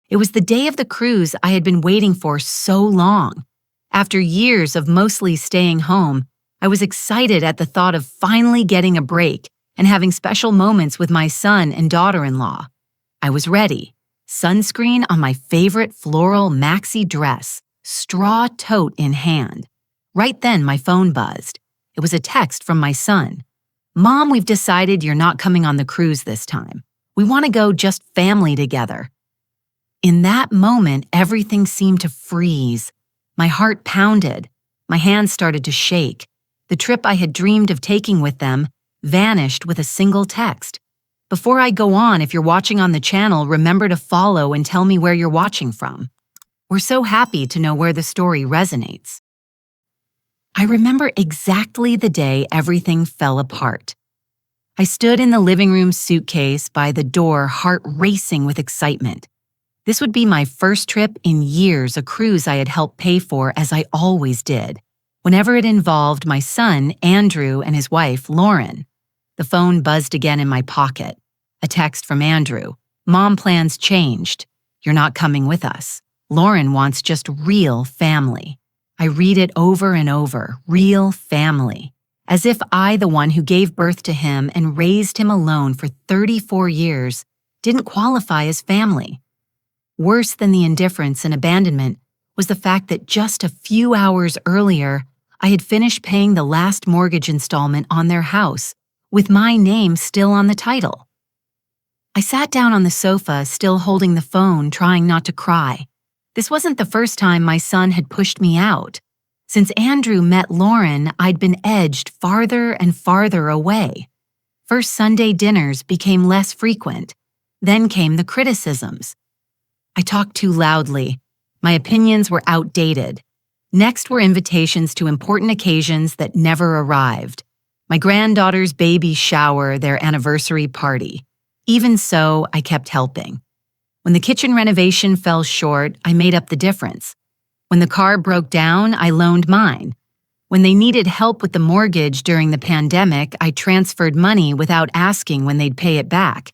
It was the day of the cruise I had been waiting for so long. After years of mostly staying home, I was excited at the thought of finally getting a break and having special moments with my son and daughter-in-law. I was ready. Sunscreen on my favorite floral maxi dress, straw tote in hand. Right then, my phone buzzed. It was a text from my son. "Mom, we've decided you're not coming on the cruise this time. We want to go just family together." In that moment, everything seemed to freeze. My heart pounded. My hands started to shake. The trip I had dreamed of taking with them vanished with a single text. Before I go on, if you're watching on the channel, remember to follow and tell me where you're watching from. We're so happy to know where the story resonates. I remember exactly the day everything fell apart. I stood in the living room suitcase by the door, heart racing with excitement. This would be my first trip in years, a cruise I had helped pay for as I always did, whenever it involved my son, Andrew, and his wife, Lauren. The phone buzzed again in my pocket. A text from Andrew. "Mom, plans changed. You're not coming with us. Lauren wants just real family." I read it over and over, real family, as if I, the one who gave birth to him and raised him alone for 34 years, didn't qualify as family. Worse than the indifference and abandonment was the fact that just a few hours earlier, I had finished paying the last mortgage installment on their house, with my name still on the title. I sat down on the sofa, still holding the phone, trying not to cry. This wasn't the first time my son had pushed me out. Since Andrew met Lauren, I'd been edged farther and farther away. First Sunday dinners became less frequent. Then came the criticisms. I talked too loudly. My opinions were outdated. Next were invitations to important occasions that never arrived. My granddaughter's baby shower, their anniversary party. Even so, I kept helping. When the kitchen renovation fell short, I made up the difference. When the car broke down, I loaned mine. When they needed help with the mortgage during the pandemic, I transferred money without asking when they'd pay it back.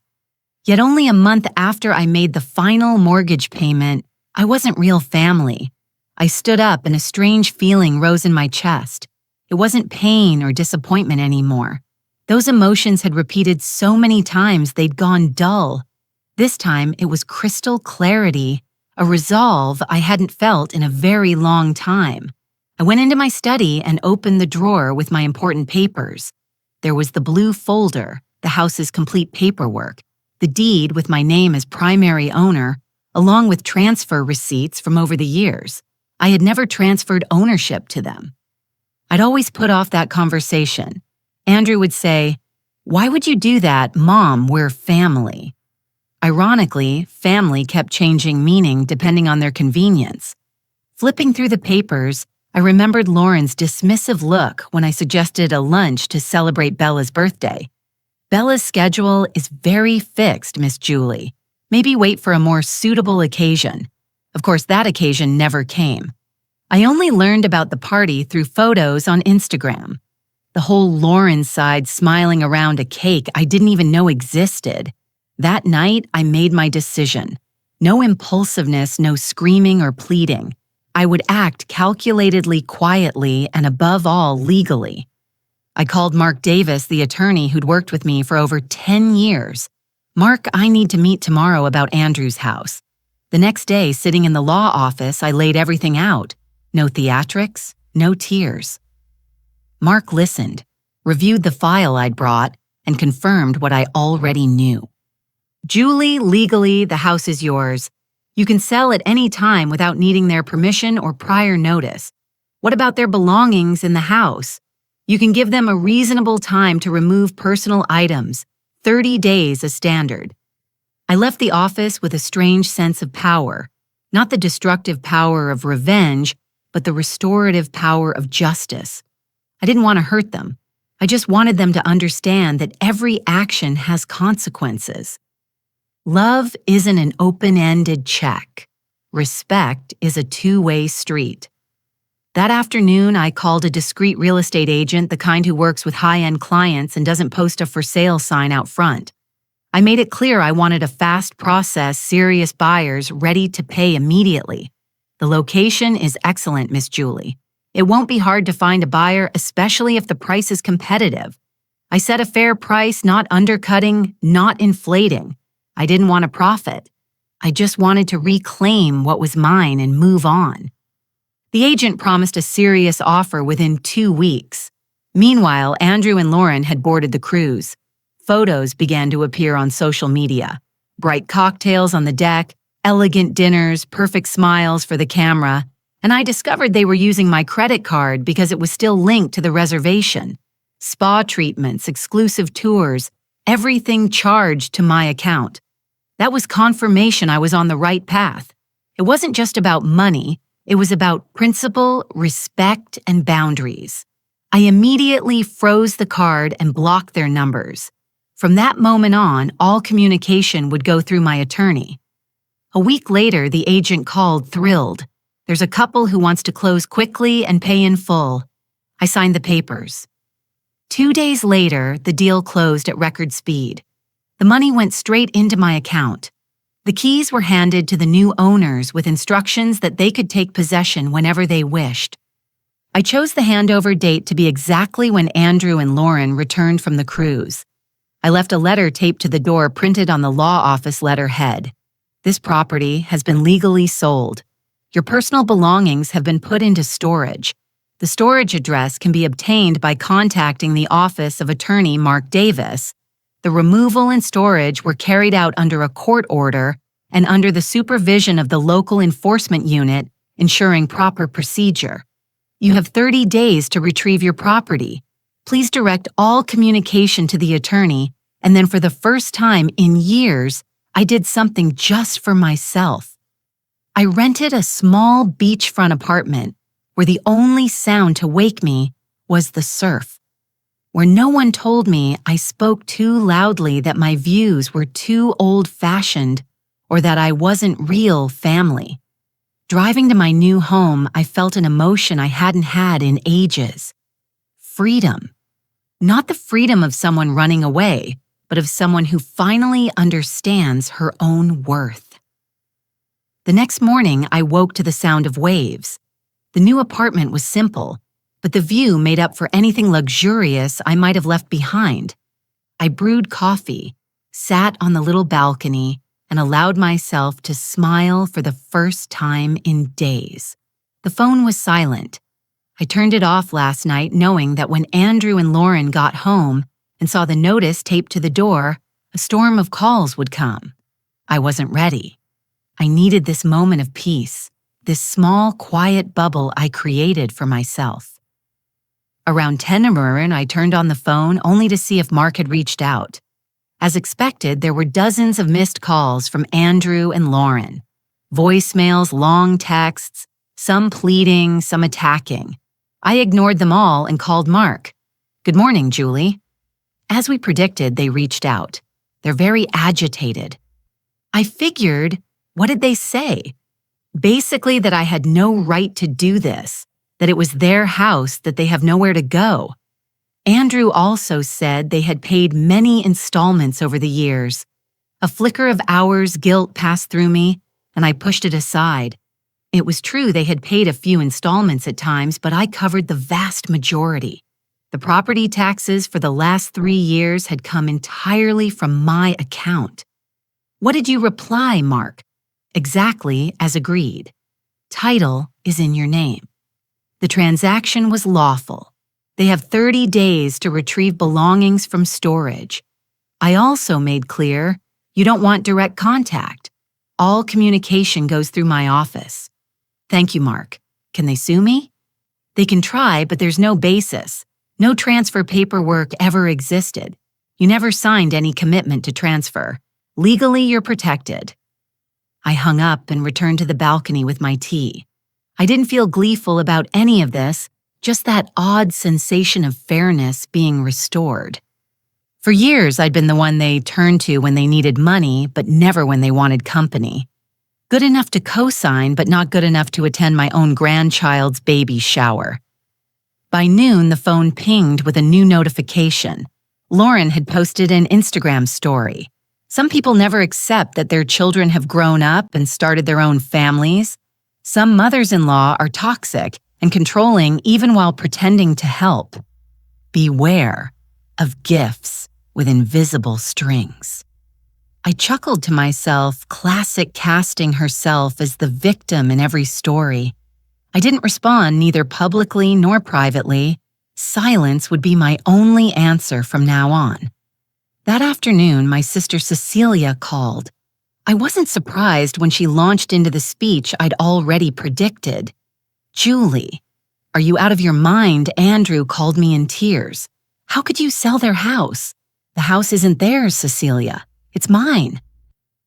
Yet only a month after I made the final mortgage payment, I wasn't real family. I stood up and a strange feeling rose in my chest. It wasn't pain or disappointment anymore. Those emotions had repeated so many times they'd gone dull. This time it was crystal clarity, a resolve I hadn't felt in a very long time. I went into my study and opened the drawer with my important papers. There was the blue folder, the house's complete paperwork, the deed with my name as primary owner, along with transfer receipts from over the years. I had never transferred ownership to them. I'd always put off that conversation. Andrew would say, "Why would you do that, Mom? We're family." Ironically, family kept changing meaning depending on their convenience. Flipping through the papers, I remembered Lauren's dismissive look when I suggested a lunch to celebrate Bella's birthday. "Bella's schedule is very fixed, Miss Julie. Maybe wait for a more suitable occasion." Of course, that occasion never came. I only learned about the party through photos on Instagram. The whole Lauren side smiling around a cake I didn't even know existed. That night, I made my decision. No impulsiveness, no screaming or pleading. I would act calculatedly, quietly, and above all, legally. I called Mark Davis, the attorney who'd worked with me for over 10 years. "Mark, I need to meet tomorrow about Andrew's house." The next day, sitting in the law office, I laid everything out. No theatrics, no tears. Mark listened, reviewed the file I'd brought, and confirmed what I already knew. "Julie, legally, the house is yours. You can sell at any time without needing their permission or prior notice. What about their belongings in the house? You can give them a reasonable time to remove personal items, 30 days as standard." I left the office with a strange sense of power, not the destructive power of revenge, but the restorative power of justice. I didn't want to hurt them. I just wanted them to understand that every action has consequences. Love isn't an open-ended check. Respect is a two-way street. That afternoon, I called a discreet real estate agent, the kind who works with high-end clients and doesn't post a for sale sign out front. I made it clear I wanted a fast process, serious buyers ready to pay immediately. The location is excellent, Miss Julie. It won't be hard to find a buyer, especially if the price is competitive. I set a fair price, not undercutting, not inflating. I didn't want a profit. I just wanted to reclaim what was mine and move on. The agent promised a serious offer within 2 weeks. Meanwhile, Andrew and Lauren had boarded the cruise. Photos began to appear on social media. Bright cocktails on the deck, elegant dinners, perfect smiles for the camera, and I discovered they were using my credit card because it was still linked to the reservation. Spa treatments, exclusive tours, everything charged to my account. That was confirmation I was on the right path. It wasn't just about money, it was about principle, respect, and boundaries. I immediately froze the card and blocked their numbers. From that moment on, all communication would go through my attorney. A week later, the agent called, thrilled. There's a couple who wants to close quickly and pay in full. I signed the papers. 2 days later, the deal closed at record speed. The money went straight into my account. The keys were handed to the new owners with instructions that they could take possession whenever they wished. I chose the handover date to be exactly when Andrew and Lauren returned from the cruise. I left a letter taped to the door printed on the law office letterhead. This property has been legally sold. Your personal belongings have been put into storage. The storage address can be obtained by contacting the office of attorney Mark Davis. The removal and storage were carried out under a court order and under the supervision of the local enforcement unit, ensuring proper procedure. You have 30 days to retrieve your property. Please direct all communication to the attorney, and then for the first time in years, I did something just for myself. I rented a small beachfront apartment where the only sound to wake me was the surf. Where no one told me I spoke too loudly that my views were too old-fashioned or that I wasn't real family. Driving to my new home, I felt an emotion I hadn't had in ages. Freedom. Not the freedom of someone running away, but of someone who finally understands her own worth. The next morning, I woke to the sound of waves. The new apartment was simple, but the view made up for anything luxurious I might have left behind. I brewed coffee, sat on the little balcony, and allowed myself to smile for the first time in days. The phone was silent. I turned it off last night knowing that when Andrew and Lauren got home and saw the notice taped to the door, a storm of calls would come. I wasn't ready. I needed this moment of peace, this small, quiet bubble I created for myself. Around 10 a.m, I turned on the phone only to see if Mark had reached out. As expected, there were dozens of missed calls from Andrew and Lauren. Voicemails, long texts, some pleading, some attacking. I ignored them all and called Mark. "Good morning, Julie." As we predicted, they reached out. They're very agitated. I figured, what did they say? Basically that I had no right to do this, that it was their house, that they have nowhere to go. Andrew also said they had paid many installments over the years. A flicker of hours guilt passed through me, and I pushed it aside. It was true they had paid a few installments at times, but I covered the vast majority. The property taxes for the last 3 years had come entirely from my account. "What did you reply, Mark?" "Exactly as agreed. Title is in your name." The transaction was lawful. They have 30 days to retrieve belongings from storage. I also made clear you don't want direct contact. All communication goes through my office. "Thank you, Mark. Can they sue me?" "They can try, but there's no basis. No transfer paperwork ever existed. You never signed any commitment to transfer. Legally, you're protected." I hung up and returned to the balcony with my tea. I didn't feel gleeful about any of this, just that odd sensation of fairness being restored. For years, I'd been the one they turned to when they needed money, but never when they wanted company. Good enough to co-sign, but not good enough to attend my own grandchild's baby shower. By noon, the phone pinged with a new notification. Lauren had posted an Instagram story. Some people never accept that their children have grown up and started their own families. Some mothers-in-law are toxic and controlling even while pretending to help. Beware of gifts with invisible strings. I chuckled to myself, classic casting herself as the victim in every story. I didn't respond neither publicly nor privately. Silence would be my only answer from now on. That afternoon, my sister Cecilia called. I wasn't surprised when she launched into the speech I'd already predicted. "Julie, are you out of your mind?" Andrew called me in tears. "How could you sell their house? The house isn't theirs, Cecilia. It's mine."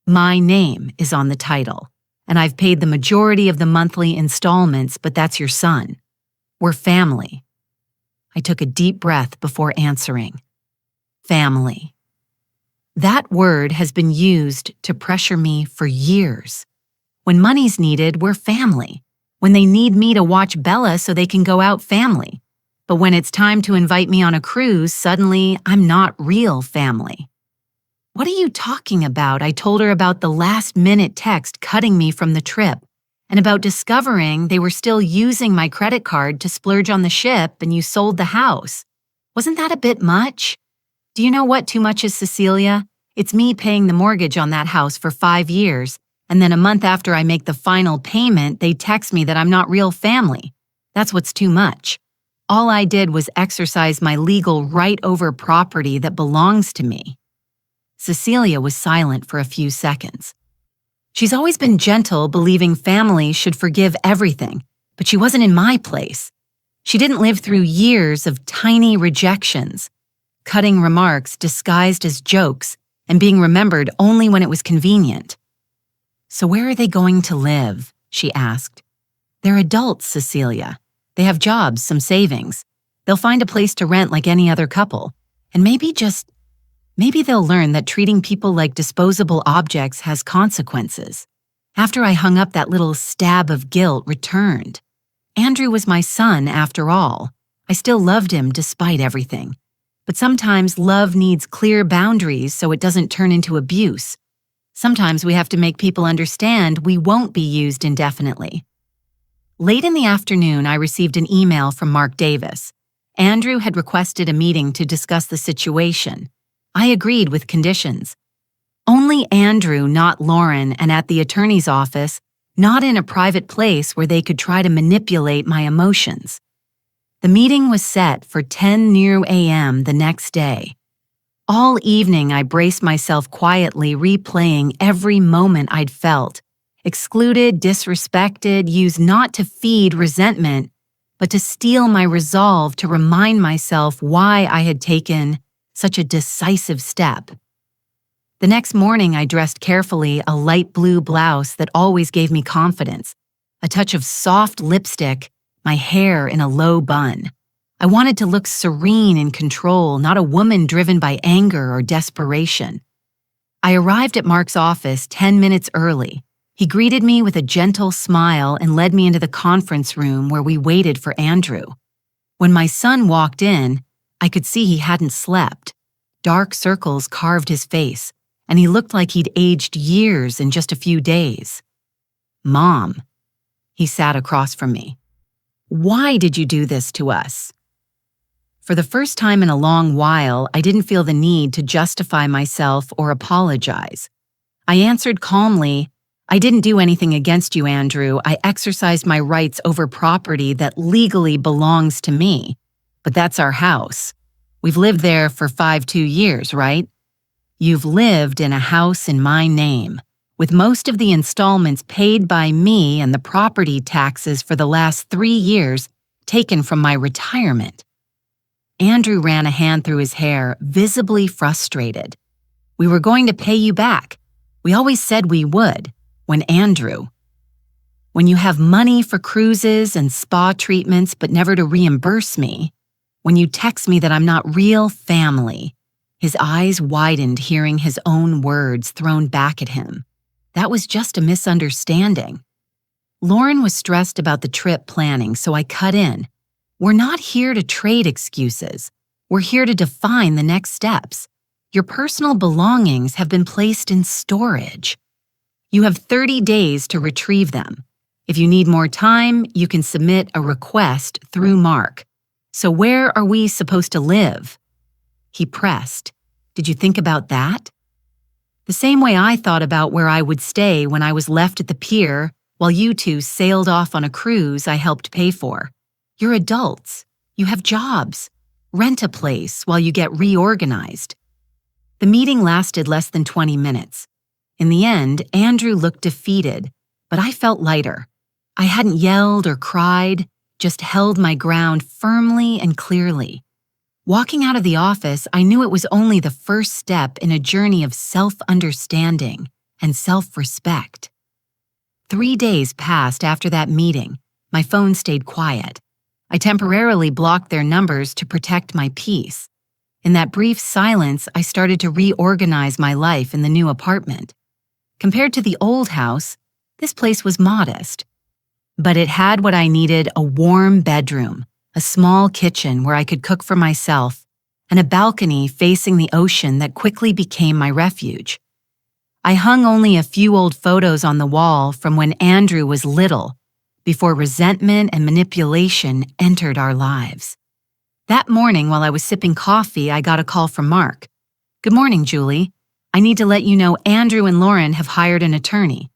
My name is on the title, and I've paid the majority of the monthly installments, but that's your son. We're family. I took a deep breath before answering. Family. That word has been used to pressure me for years. When money's needed, we're family. When they need me to watch Bella so they can go out, family. But when it's time to invite me on a cruise, suddenly I'm not real family. "What are you talking about?" I told her about the last-minute text cutting me from the trip, and about discovering they were still using my credit card to splurge on the ship and you sold the house. Wasn't that a bit much? Do you know what too much is, Cecilia? It's me paying the mortgage on that house for 5 years, and then a month after I make the final payment, they text me that I'm not real family. That's what's too much. All I did was exercise my legal right over property that belongs to me. Cecilia was silent for a few seconds. She's always been gentle, believing family should forgive everything, but she wasn't in my place. She didn't live through years of tiny rejections, cutting remarks disguised as jokes, and being remembered only when it was convenient. "So where are they going to live?" she asked. "They're adults, Cecilia. They have jobs, some savings. They'll find a place to rent like any other couple. And maybe they'll learn that treating people like disposable objects has consequences." After I hung up, that little stab of guilt returned. Andrew was my son, after all. I still loved him despite everything. But sometimes love needs clear boundaries so it doesn't turn into abuse. Sometimes we have to make people understand we won't be used indefinitely. Late in the afternoon, I received an email from Mark Davis. Andrew had requested a meeting to discuss the situation. I agreed with conditions. Only Andrew, not Lauren, and at the attorney's office, not in a private place where they could try to manipulate my emotions. The meeting was set for 10 a.m. the next day. All evening, I braced myself quietly, replaying every moment I'd felt. Excluded, disrespected, used not to feed resentment, but to steel my resolve to remind myself why I had taken such a decisive step. The next morning, I dressed carefully, a light blue blouse that always gave me confidence, a touch of soft lipstick, my hair in a low bun. I wanted to look serene in control, not a woman driven by anger or desperation. I arrived at Mark's office 10 minutes early. He greeted me with a gentle smile and led me into the conference room where we waited for Andrew. When my son walked in, I could see he hadn't slept. Dark circles carved his face, and he looked like he'd aged years in just a few days. "Mom," he sat across from me. "Why did you do this to us?" For the first time in a long while, I didn't feel the need to justify myself or apologize. I answered calmly, "I didn't do anything against you, Andrew. I exercised my rights over property that legally belongs to me. But that's our house. We've lived there for 2 years, right? You've lived in a house in my name, with most of the installments paid by me and the property taxes for the last 3 years taken from my retirement." Andrew ran a hand through his hair, visibly frustrated. "We were going to pay you back. We always said we would. When you have money for cruises and spa treatments but never to reimburse me, when you text me that I'm not real family." His eyes widened, hearing his own words thrown back at him. That was just a misunderstanding. Lauren was stressed about the trip planning, so I cut in. "We're not here to trade excuses. We're here to define the next steps. Your personal belongings have been placed in storage. You have 30 days to retrieve them. If you need more time, you can submit a request through Mark. So where are we supposed to live? He pressed. Did you think about that? The same way I thought about where I would stay when I was left at the pier while you two sailed off on a cruise I helped pay for. You're adults. You have jobs. Rent a place while you get reorganized. The meeting lasted less than 20 minutes. In the end, Andrew looked defeated, but I felt lighter. I hadn't yelled or cried, just held my ground firmly and clearly. Walking out of the office, I knew it was only the first step in a journey of self-understanding and self-respect. 3 days passed after that meeting. My phone stayed quiet. I temporarily blocked their numbers to protect my peace. In that brief silence, I started to reorganize my life in the new apartment. Compared to the old house, this place was modest. But it had what I needed: a warm bedroom, a small kitchen where I could cook for myself, and a balcony facing the ocean that quickly became my refuge. I hung only a few old photos on the wall from when Andrew was little, before resentment and manipulation entered our lives. That morning, while I was sipping coffee, I got a call from Mark. "Good morning, Julie. I need to let you know Andrew and Lauren have hired an attorney."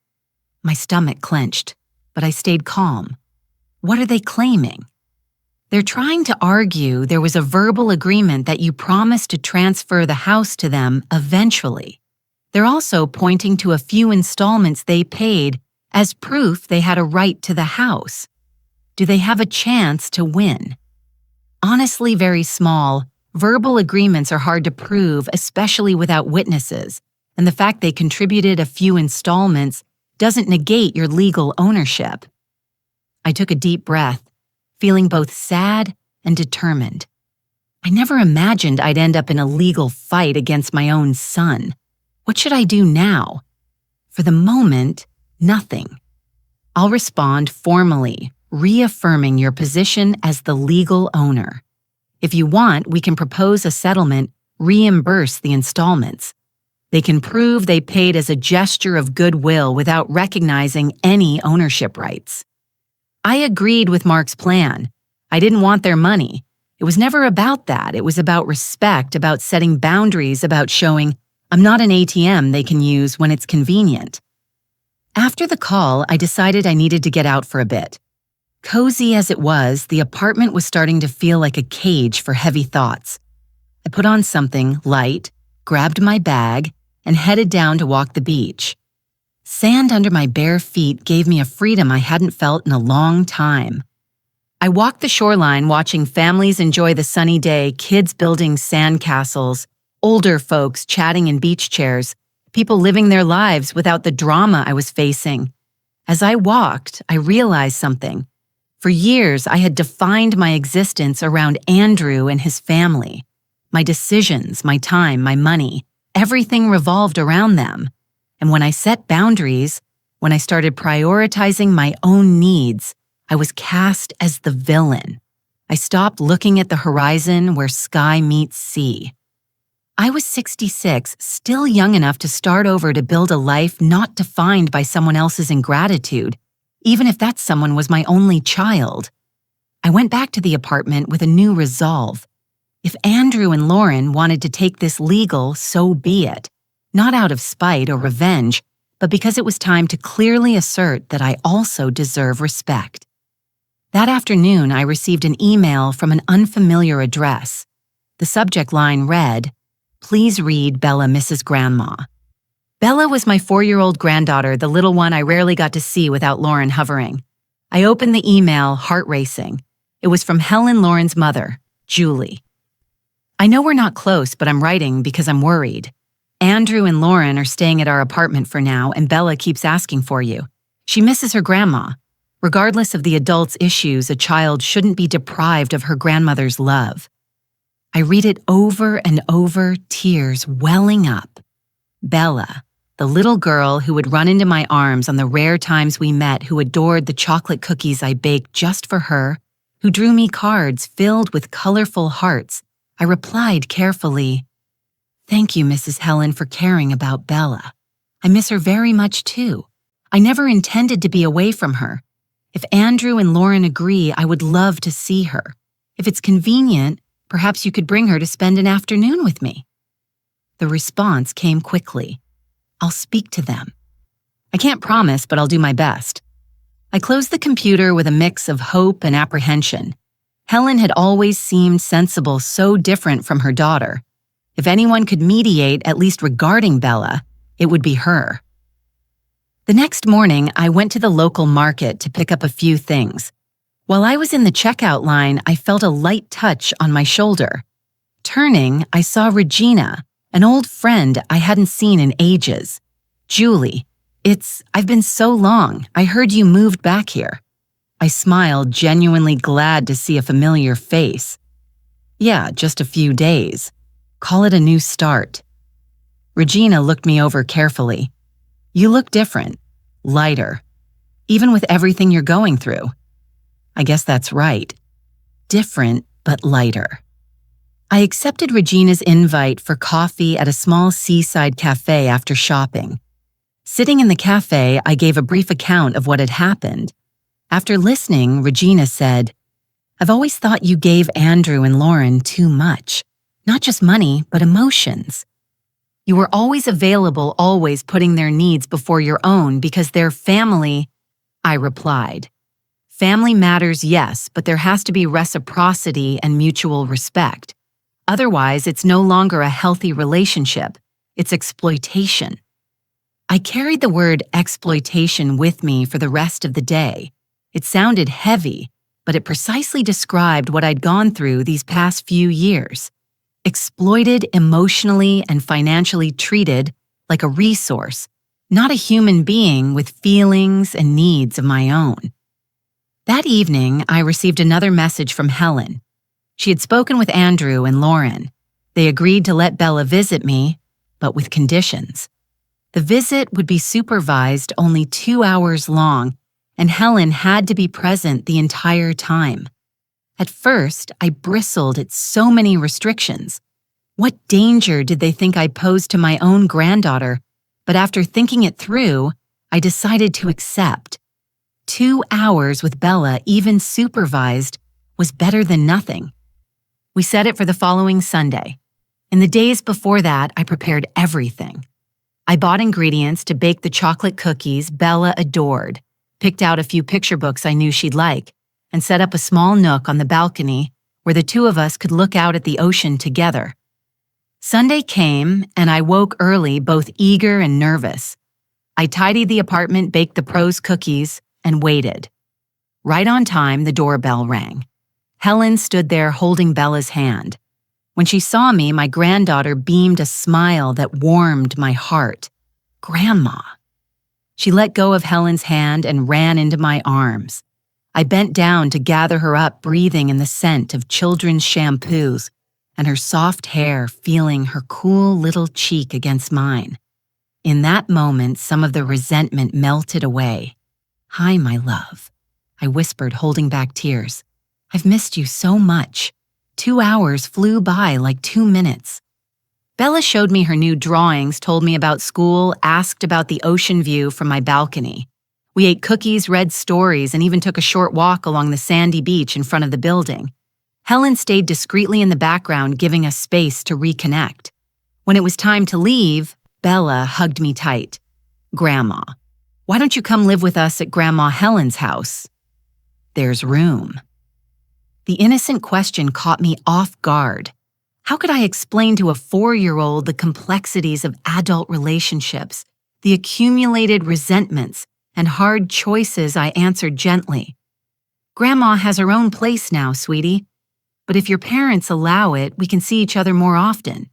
My stomach clenched, but I stayed calm. What are they claiming? They're trying to argue there was a verbal agreement that you promised to transfer the house to them eventually. They're also pointing to a few installments they paid as proof they had a right to the house. Do they have a chance to win? Honestly, very small. Verbal agreements are hard to prove, especially without witnesses, and the fact they contributed a few installments doesn't negate your legal ownership. I took a deep breath, feeling both sad and determined. I never imagined I'd end up in a legal fight against my own son. What should I do now? For the moment, nothing. I'll respond formally, reaffirming your position as the legal owner. If you want, we can propose a settlement, reimburse the installments. They can prove they paid as a gesture of goodwill without recognizing any ownership rights. I agreed with Mark's plan. I didn't want their money. It was never about that. It was about respect, about setting boundaries, about showing I'm not an ATM they can use when it's convenient. After the call, I decided I needed to get out for a bit. Cozy as it was, the apartment was starting to feel like a cage for heavy thoughts. I put on something light, grabbed my bag, and headed down to walk the beach. Sand under my bare feet gave me a freedom I hadn't felt in a long time. I walked the shoreline watching families enjoy the sunny day, kids building sandcastles, older folks chatting in beach chairs, people living their lives without the drama I was facing. As I walked, I realized something. For years, I had defined my existence around Andrew and his family. My decisions, my time, my money, everything revolved around them. And when I set boundaries, when I started prioritizing my own needs, I was cast as the villain. I stopped looking at the horizon where sky meets sea. I was 66, still young enough to start over to build a life not defined by someone else's ingratitude, even if that someone was my only child. I went back to the apartment with a new resolve. If Andrew and Lauren wanted to take this legal, so be it. Not out of spite or revenge, but because it was time to clearly assert that I also deserve respect. That afternoon, I received an email from an unfamiliar address. The subject line read, "Please read Bella, Mrs. Grandma." Bella was my 4-year-old granddaughter, the little one I rarely got to see without Lauren hovering. I opened the email, heart racing. It was from Helen Lauren's mother, Julie. "I know we're not close, but I'm writing because I'm worried. Andrew and Lauren are staying at our apartment for now, and Bella keeps asking for you. She misses her grandma. Regardless of the adult's issues, a child shouldn't be deprived of her grandmother's love." I read it over and over, tears welling up. Bella, the little girl who would run into my arms on the rare times we met, who adored the chocolate cookies I baked just for her, who drew me cards filled with colorful hearts. I replied carefully, Thank you, Mrs. Helen, for caring about Bella. I miss her very much too. I never intended to be away from her. If Andrew and Lauren agree, I would love to see her. If it's convenient, perhaps you could bring her to spend an afternoon with me." The response came quickly. "I'll speak to them." I can't promise, but I'll do my best. I closed the computer with a mix of hope and apprehension. Helen had always seemed sensible, so different from her daughter. If anyone could mediate, at least regarding Bella, it would be her. The next morning, I went to the local market to pick up a few things. While I was in the checkout line, I felt a light touch on my shoulder. Turning, I saw Regina, an old friend I hadn't seen in ages. "Julie, I've been so long. I heard you moved back here." I smiled, genuinely glad to see a familiar face. "Yeah, just a few days. Call it a new start." Regina looked me over carefully. "You look different, lighter, even with everything you're going through." I guess that's right. Different, but lighter. I accepted Regina's invite for coffee at a small seaside cafe after shopping. Sitting in the cafe, I gave a brief account of what had happened. After listening, Regina said, "I've always thought you gave Andrew and Lauren too much. Not just money, but emotions. You were always available, always putting their needs before your own because they're family." I replied, "Family matters, yes, but there has to be reciprocity and mutual respect. Otherwise, it's no longer a healthy relationship. It's exploitation." I carried the word exploitation with me for the rest of the day. It sounded heavy, but it precisely described what I'd gone through these past few years. Exploited emotionally and financially, treated like a resource, not a human being with feelings and needs of my own. That evening, I received another message from Helen. She had spoken with Andrew and Lauren. They agreed to let Bella visit me, but with conditions. The visit would be supervised, only 2 hours long, and Helen had to be present the entire time. At first, I bristled at so many restrictions. What danger did they think I posed to my own granddaughter? But after thinking it through, I decided to accept. 2 hours with Bella, even supervised, was better than nothing. We set it for the following Sunday. In the days before that, I prepared everything. I bought ingredients to bake the chocolate cookies Bella adored, picked out a few picture books I knew she'd like, and set up a small nook on the balcony where the two of us could look out at the ocean together. Sunday came, and I woke early, both eager and nervous. I tidied the apartment, baked the pros cookies, and waited. Right on time, the doorbell rang. Helen stood there holding Bella's hand. When she saw me, my granddaughter beamed a smile that warmed my heart. "Grandma." She let go of Helen's hand and ran into my arms. I bent down to gather her up, breathing in the scent of children's shampoos and her soft hair, feeling her cool little cheek against mine. In that moment, some of the resentment melted away. "Hi, my love," I whispered, holding back tears. "I've missed you so much. 2 hours flew by like 2 minutes. Bella showed me her new drawings, told me about school, asked about the ocean view from my balcony. We ate cookies, read stories, and even took a short walk along the sandy beach in front of the building. Helen stayed discreetly in the background, giving us space to reconnect. When it was time to leave, Bella hugged me tight. "Grandma, why don't you come live with us at Grandma Helen's house? There's room." The innocent question caught me off guard. How could I explain to a 4-year-old the complexities of adult relationships, the accumulated resentments, and hard choices? I answered gently. "Grandma has her own place now, sweetie. But if your parents allow it, we can see each other more often."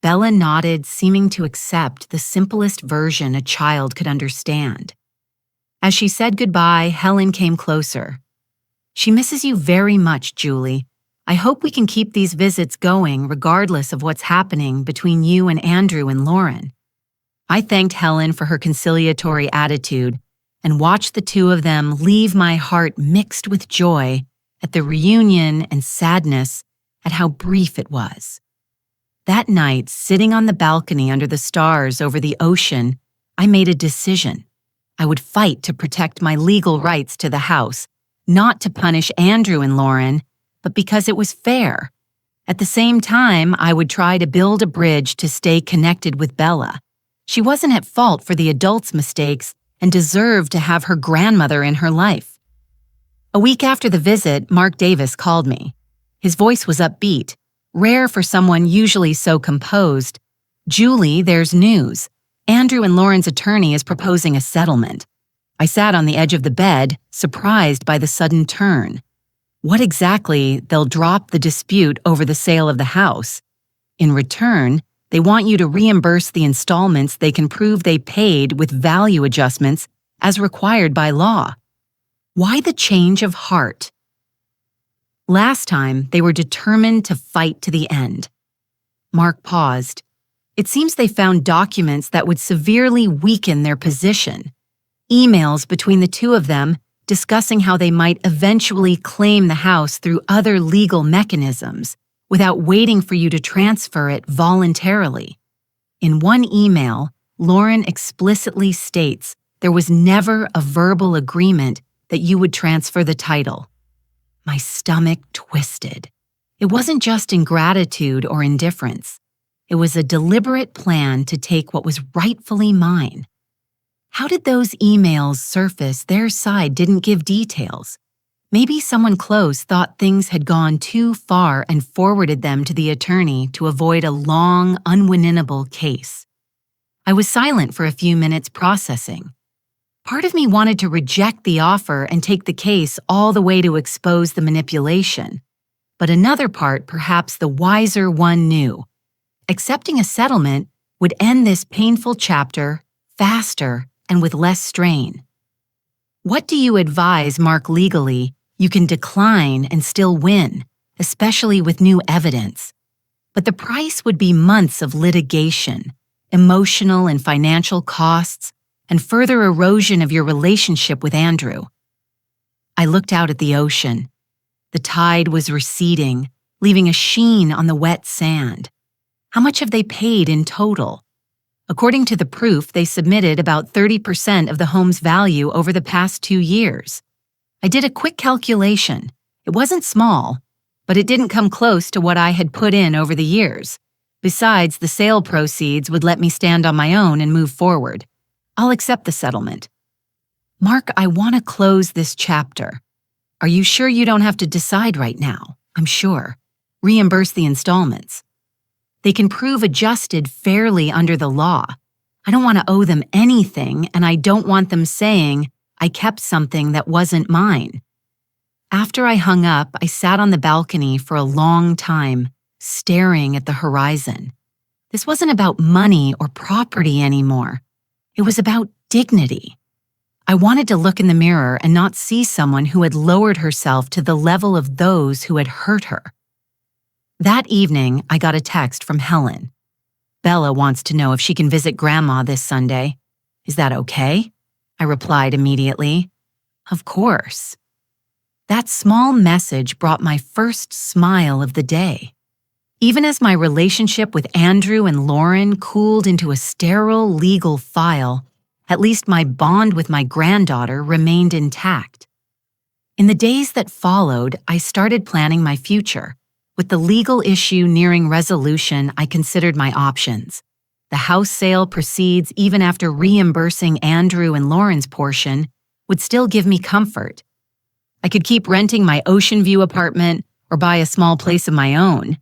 Bella nodded, seeming to accept the simplest version a child could understand. As she said goodbye, Helen came closer. "She misses you very much, Julie. I hope we can keep these visits going regardless of what's happening between you and Andrew and Lauren." I thanked Helen for her conciliatory attitude and watched the two of them leave, my heart mixed with joy at the reunion and sadness at how brief it was. That night, sitting on the balcony under the stars over the ocean, I made a decision. I would fight to protect my legal rights to the house, not to punish Andrew and Lauren, but because it was fair. At the same time, I would try to build a bridge to stay connected with Bella. She wasn't at fault for the adults' mistakes and deserved to have her grandmother in her life. A week after the visit, Mark Davis called me. His voice was upbeat, rare for someone usually so composed. "Julie, there's news. Andrew and Lauren's attorney is proposing a settlement." I sat on the edge of the bed, surprised by the sudden turn. What exactly? They'll drop the dispute over the sale of the house. In return, they want you to reimburse the installments they can prove they paid with value adjustments as required by law. Why the change of heart? Last time, they were determined to fight to the end. Mark paused. It seems they found documents that would severely weaken their position. Emails between the two of them discussing how they might eventually claim the house through other legal mechanisms without waiting for you to transfer it voluntarily. In one email, Lauren explicitly states there was never a verbal agreement that you would transfer the title. My stomach twisted. It wasn't just ingratitude or indifference. It was a deliberate plan to take what was rightfully mine. How did those emails surface? Their side didn't give details. Maybe someone close thought things had gone too far and forwarded them to the attorney to avoid a long, unwinnable case. I was silent for a few minutes processing. Part of me wanted to reject the offer and take the case all the way to expose the manipulation. But another part, perhaps the wiser one, knew. Accepting a settlement would end this painful chapter faster and with less strain. What do you advise, Mark? Legally, you can decline and still win, especially with new evidence. But the price would be months of litigation, emotional and financial costs, and further erosion of your relationship with Andrew. I looked out at the ocean. The tide was receding, leaving a sheen on the wet sand. How much have they paid in total? According to the proof, they submitted about 30% of the home's value over the past 2 years. I did a quick calculation. It wasn't small, but it didn't come close to what I had put in over the years. Besides, the sale proceeds would let me stand on my own and move forward. I'll accept the settlement. Mark, I want to close this chapter. Are you sure you don't have to decide right now? I'm sure. Reimburse the installments. They can prove adjusted fairly under the law. I don't want to owe them anything, and I don't want them saying I kept something that wasn't mine. After I hung up, I sat on the balcony for a long time, staring at the horizon. This wasn't about money or property anymore. It was about dignity. I wanted to look in the mirror and not see someone who had lowered herself to the level of those who had hurt her. That evening, I got a text from Helen. "Bella wants to know if she can visit Grandma this Sunday. Is that okay?" I replied immediately. "Of course." That small message brought my first smile of the day. Even as my relationship with Andrew and Lauren cooled into a sterile legal file, at least my bond with my granddaughter remained intact. In the days that followed, I started planning my future. With the legal issue nearing resolution, I considered my options. The house sale proceeds, even after reimbursing Andrew and Lauren's portion, would still give me comfort. I could keep renting my ocean view apartment or buy a small place of my own.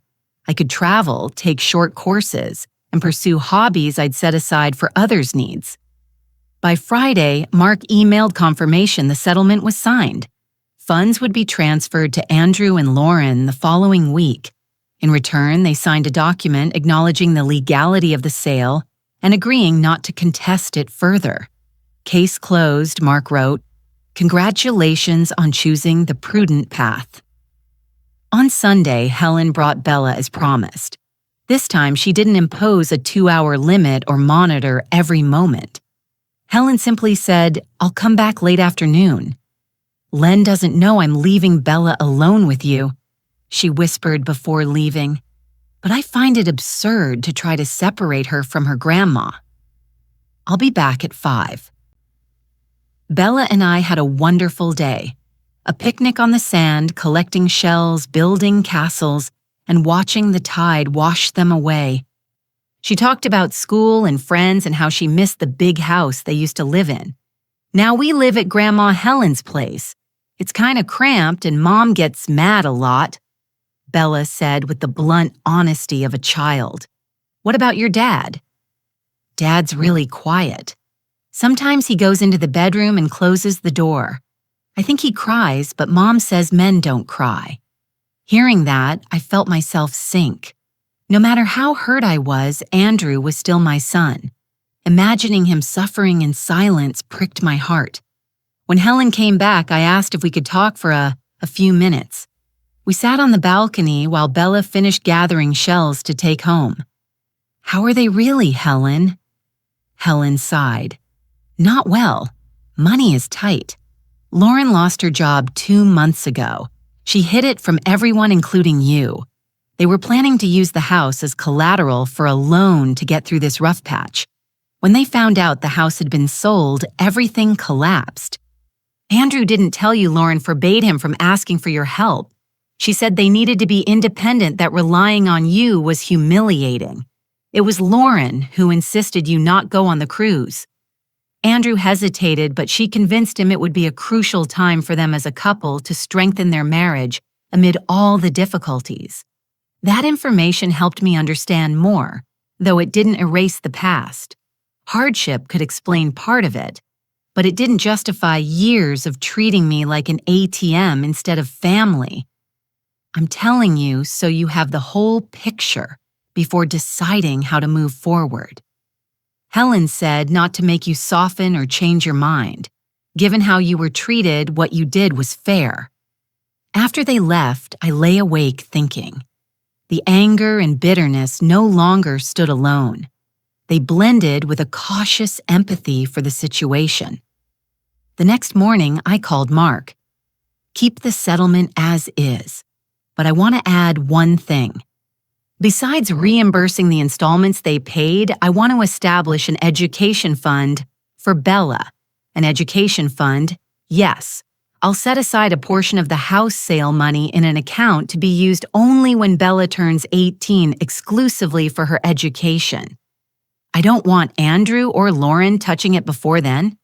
I could travel, take short courses, and pursue hobbies I'd set aside for others' needs. By Friday, Mark emailed confirmation the settlement was signed. Funds would be transferred to Andrew and Lauren the following week. In return, they signed a document acknowledging the legality of the sale and agreeing not to contest it further. "Case closed," Mark wrote. "Congratulations on choosing the prudent path." On Sunday, Helen brought Bella as promised. This time, she didn't impose a 2-hour limit or monitor every moment. Helen simply said, "I'll come back late afternoon." "Len doesn't know I'm leaving Bella alone with you," she whispered before leaving. but I find it absurd to try to separate her from her grandma. I'll be back at 5. Bella and I had a wonderful day. A picnic on the sand, collecting shells, building castles, and watching the tide wash them away. She talked about school and friends and how she missed the big house they used to live in. Now we live at Grandma Helen's place. It's kind of cramped and Mom gets mad a lot, Bella said with the blunt honesty of a child. What about your dad? Dad's really quiet. Sometimes he goes into the bedroom and closes the door. I think he cries, but Mom says men don't cry. Hearing that, I felt myself sink. No matter how hurt I was, Andrew was still my son. Imagining him suffering in silence pricked my heart. When Helen came back, I asked if we could talk for a few minutes. We sat on the balcony while Bella finished gathering shells to take home. How are they really, Helen? Helen sighed. Not well. Money is tight. Lauren lost her job 2 months ago. She hid it from everyone, including you. They were planning to use the house as collateral for a loan to get through this rough patch. When they found out the house had been sold, everything collapsed. Andrew didn't tell you Lauren forbade him from asking for your help. She said they needed to be independent, that relying on you was humiliating. It was Lauren who insisted you not go on the cruise. Andrew hesitated, but she convinced him it would be a crucial time for them as a couple to strengthen their marriage amid all the difficulties. That information helped me understand more, though it didn't erase the past. Hardship could explain part of it, but it didn't justify years of treating me like an ATM instead of family. I'm telling you so you have the whole picture before deciding how to move forward. Helen said not to make you soften or change your mind. Given how you were treated, what you did was fair. After they left, I lay awake thinking. The anger and bitterness no longer stood alone. They blended with a cautious empathy for the situation. The next morning, I called Mark. Keep the settlement as is, but I want to add one thing. Besides reimbursing the installments they paid, I want to establish an education fund for Bella. An education fund, yes. I'll set aside a portion of the house sale money in an account to be used only when Bella turns 18 exclusively for her education. I don't want Andrew or Lauren touching it before then.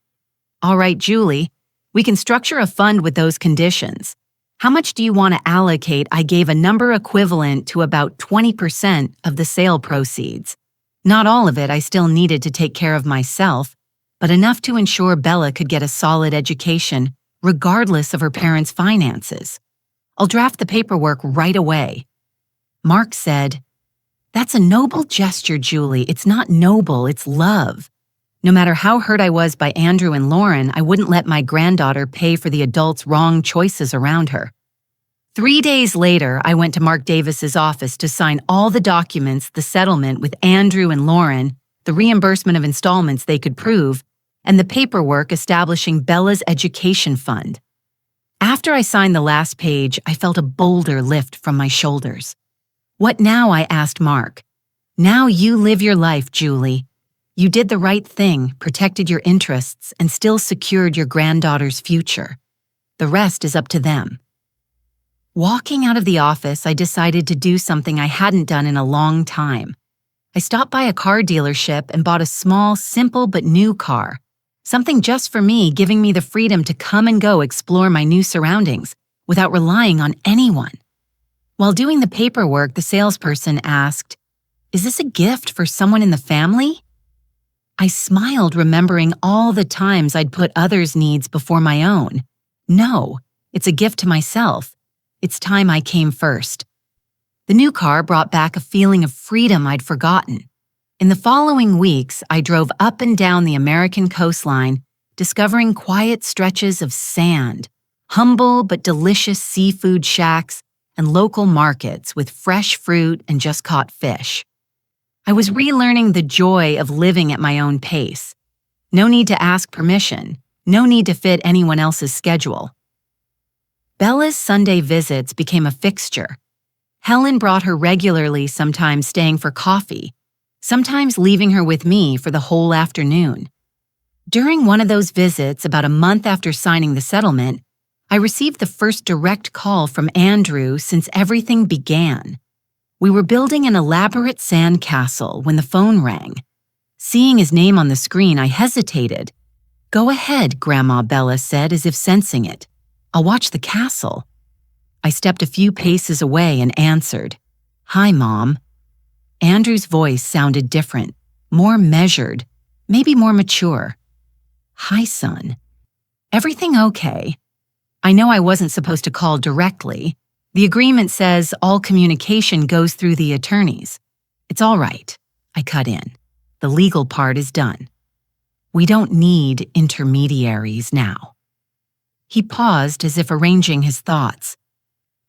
All right, Julie, we can structure a fund with those conditions. How much do you want to allocate? I gave a number equivalent to about 20% of the sale proceeds. Not all of it, I still needed to take care of myself, but enough to ensure Bella could get a solid education, regardless of her parents' finances. I'll draft the paperwork right away. Mark said, That's a noble gesture, Julie. It's not noble, it's love. No matter how hurt I was by Andrew and Lauren, I wouldn't let my granddaughter pay for the adults' wrong choices around her. 3 days later, I went to Mark Davis's office to sign all the documents, the settlement with Andrew and Lauren, the reimbursement of installments they could prove, and the paperwork establishing Bella's education fund. After I signed the last page, I felt a boulder lift from my shoulders. What now? I asked Mark. Now you live your life, Julie. You did the right thing, protected your interests, and still secured your granddaughter's future. The rest is up to them. Walking out of the office, I decided to do something I hadn't done in a long time. I stopped by a car dealership and bought a small, simple but new car. Something just for me, giving me the freedom to come and go explore my new surroundings without relying on anyone. While doing the paperwork, the salesperson asked, "Is this a gift for someone in the family?" I smiled, remembering all the times I'd put others' needs before my own. No, it's a gift to myself. It's time I came first. The new car brought back a feeling of freedom I'd forgotten. In the following weeks, I drove up and down the American coastline, discovering quiet stretches of sand, humble but delicious seafood shacks, and local markets with fresh fruit and just-caught fish. I was relearning the joy of living at my own pace. No need to ask permission, no need to fit anyone else's schedule. Bella's Sunday visits became a fixture. Helen brought her regularly, sometimes staying for coffee, sometimes leaving her with me for the whole afternoon. During one of those visits, about a month after signing the settlement, I received the first direct call from Andrew since everything began. We were building an elaborate sand castle when the phone rang. Seeing his name on the screen, I hesitated. "Go ahead," Grandma Bella said, as if sensing it. "I'll watch the castle." I stepped a few paces away and answered, "Hi, Mom." Andrew's voice sounded different, more measured, maybe more mature. "Hi, son. Everything okay? I know I wasn't supposed to call directly. The agreement says all communication goes through the attorneys. It's all right." I cut in. "The legal part is done. We don't need intermediaries now." He paused as if arranging his thoughts.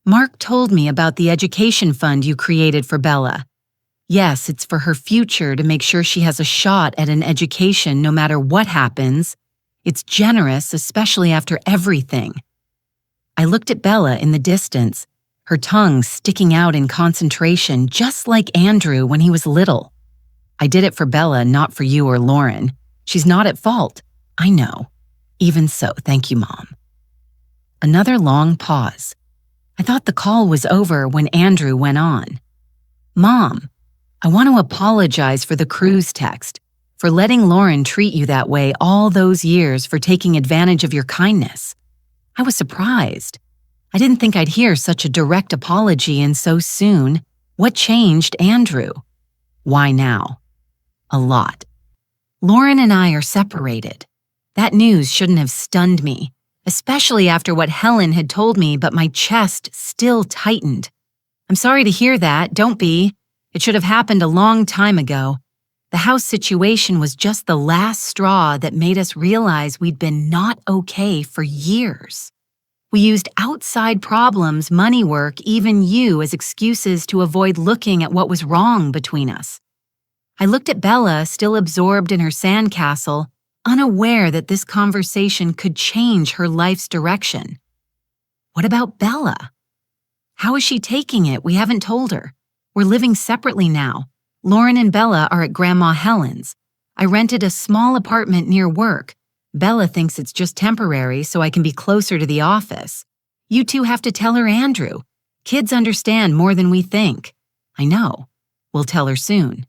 "Mark told me about the education fund you created for Bella. Yes, it's for her future, to make sure she has a shot at an education no matter what happens. It's generous, especially after everything." I looked at Bella in the distance, her tongue sticking out in concentration, just like Andrew when he was little. "I did it for Bella, not for you or Lauren. She's not at fault." "I know. Even so, thank you, Mom." Another long pause. I thought the call was over when Andrew went on. "Mom, I want to apologize for the cruise text, for letting Lauren treat you that way all those years, for taking advantage of your kindness." I was surprised. I didn't think I'd hear such a direct apology and so soon. What changed, Andrew? "Why now?" "A lot. Lauren and I are separated. That news shouldn't have stunned me, especially after what Helen had told me, but my chest still tightened. I'm sorry to hear that, don't be. It should have happened a long time ago. The house situation was just the last straw that made us realize we'd been not okay for years. We used outside problems, money work, even you, as excuses to avoid looking at what was wrong between us." I looked at Bella, still absorbed in her sandcastle, unaware that this conversation could change her life's direction. "What about Bella? How is she taking it? We haven't told her. We're living separately now. Lauren and Bella are at Grandma Helen's. I rented a small apartment near work. Bella thinks it's just temporary so I can be closer to the office. You two have to tell her, Andrew. Kids understand more than we think." "I know. We'll tell her soon.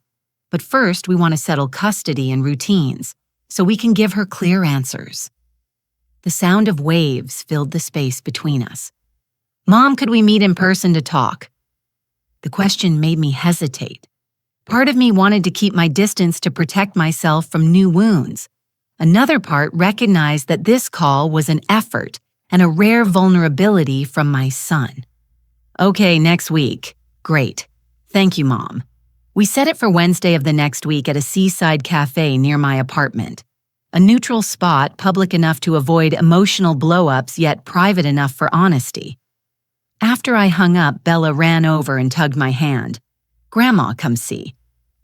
But first, we want to settle custody and routines, so we can give her clear answers." The sound of waves filled the space between us. "Mom, could we meet in person to talk?" The question made me hesitate. Part of me wanted to keep my distance to protect myself from new wounds. Another part recognized that this call was an effort and a rare vulnerability from my son. "Okay, next week." "Great. Thank you, Mom." We set it for Wednesday of the next week at a seaside cafe near my apartment. A neutral spot, public enough to avoid emotional blow-ups, yet private enough for honesty. After I hung up, Bella ran over and tugged my hand. "Grandma, come see.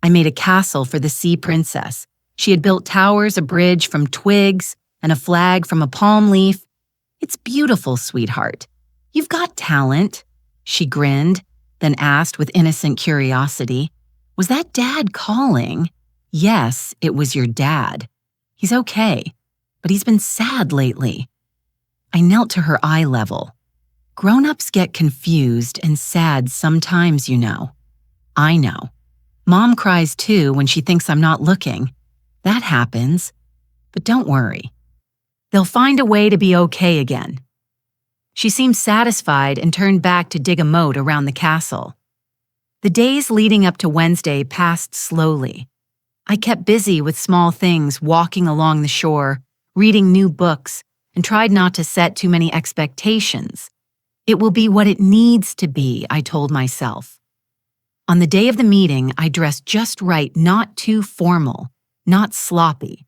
I made a castle for the sea princess. She had built towers, a bridge from twigs, and a flag from a palm leaf. It's beautiful, sweetheart. You've got talent." She grinned, then asked with innocent curiosity, "Was that Dad calling?" "Yes, it was your dad. He's okay, but he's been sad lately." I knelt to her eye level. "Grown-ups get confused and sad sometimes, you know." "I know. Mom cries too when she thinks I'm not looking. That happens. But don't worry. They'll find a way to be okay again." She seemed satisfied and turned back to dig a moat around the castle. The days leading up to Wednesday passed slowly. I kept busy with small things, walking along the shore, reading new books, and tried not to set too many expectations. It will be what it needs to be, I told myself. On the day of the meeting, I dressed just right, not too formal, not sloppy.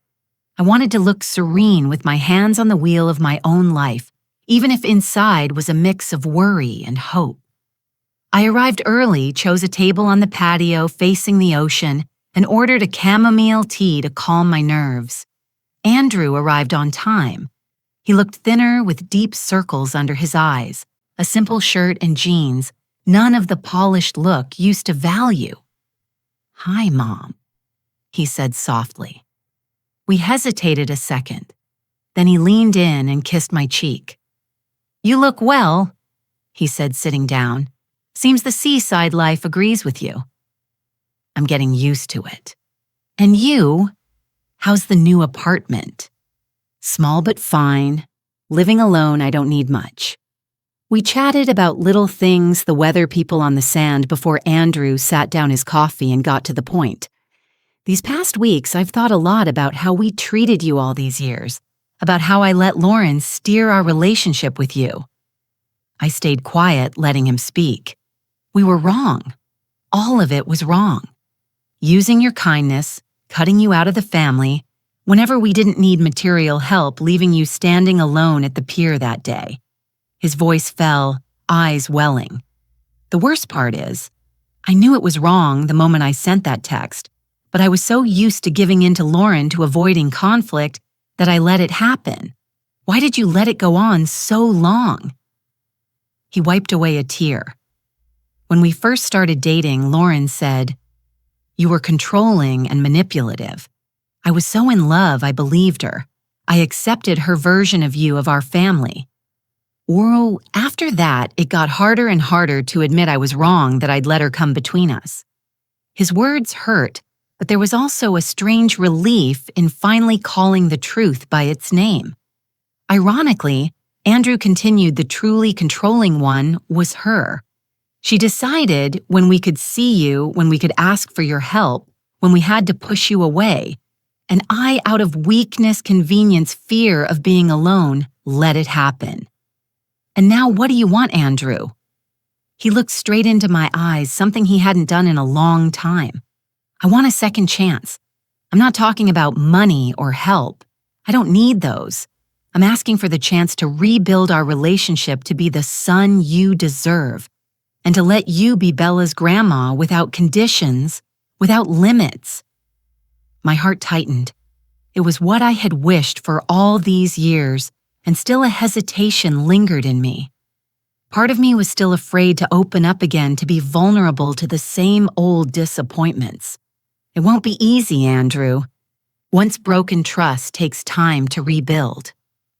I wanted to look serene with my hands on the wheel of my own life, even if inside was a mix of worry and hope. I arrived early, chose a table on the patio facing the ocean, and ordered a chamomile tea to calm my nerves. Andrew arrived on time. He looked thinner with deep circles under his eyes, a simple shirt and jeans, None of the polished look used to value. "Hi, Mom," he said softly. We hesitated a second. Then he leaned in and kissed my cheek. "You look well," he said, sitting down. "Seems the seaside life agrees with you." "I'm getting used to it." "And you? How's the new apartment?" "Small but fine. Living alone, I don't need much." We chatted about little things, the weather, people on the sand, before Andrew sat down his coffee and got to the point. "These past weeks, I've thought a lot about how we treated you all these years, about how I let Lauren steer our relationship with you." I stayed quiet, letting him speak. "We were wrong. All of it was wrong. Using your kindness, cutting you out of the family, whenever we didn't need material help, leaving you standing alone at the pier that day." His voice fell, eyes welling. "The worst part is, I knew it was wrong the moment I sent that text, but I was so used to giving in to Lauren, to avoiding conflict, that I let it happen. Why did you let it go on so long?" He wiped away a tear. "When we first started dating, Lauren said, 'You were controlling and manipulative.' I was so in love, I believed her. I accepted her version of you, of our family. Well, after that, it got harder and harder to admit I was wrong, that I'd let her come between us." His words hurt, but there was also a strange relief in finally calling the truth by its name. Ironically, Andrew continued, the truly controlling one was her. She decided when we could see you, when we could ask for your help, when we had to push you away. And I, out of weakness, convenience, fear of being alone, let it happen. "And now what do you want, Andrew?" He looked straight into my eyes, something he hadn't done in a long time. "I want a second chance. I'm not talking about money or help. I don't need those. I'm asking for the chance to rebuild our relationship, to be the son you deserve, and to let you be Bella's grandma without conditions, without limits." My heart tightened. It was what I had wished for all these years, and still a hesitation lingered in me. Part of me was still afraid to open up again, to be vulnerable to the same old disappointments. "It won't be easy, Andrew. Once broken trust takes time to rebuild.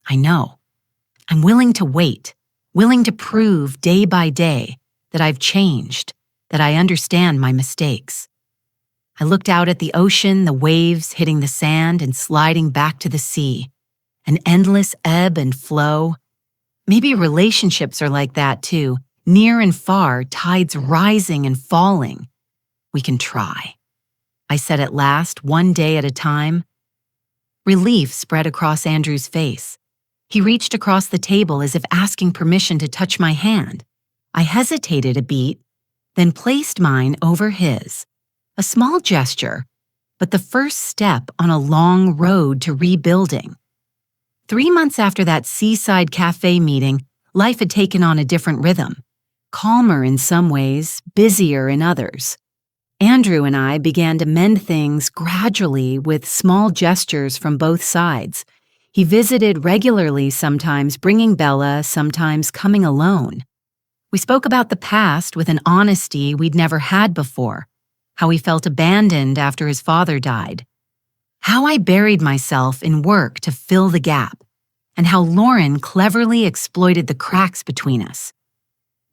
I know. I'm willing to wait, willing to prove day by day that I've changed, that I understand my mistakes." I looked out at the ocean, the waves hitting the sand and sliding back to the sea. An endless ebb and flow. Maybe relationships are like that too, near and far, tides rising and falling. "We can try," I said at last, one day at a time. Relief spread across Andrew's face. He reached across the table as if asking permission to touch my hand. I hesitated a beat, then placed mine over his. A small gesture, but the first step on a long road to rebuilding. 3 months after that seaside cafe meeting, life had taken on a different rhythm. Calmer in some ways, busier in others. Andrew and I began to mend things gradually, with small gestures from both sides. He visited regularly, sometimes bringing Bella, sometimes coming alone. We spoke about the past with an honesty we'd never had before, how he felt abandoned after his father died, how I buried myself in work to fill the gap, and how Lauren cleverly exploited the cracks between us.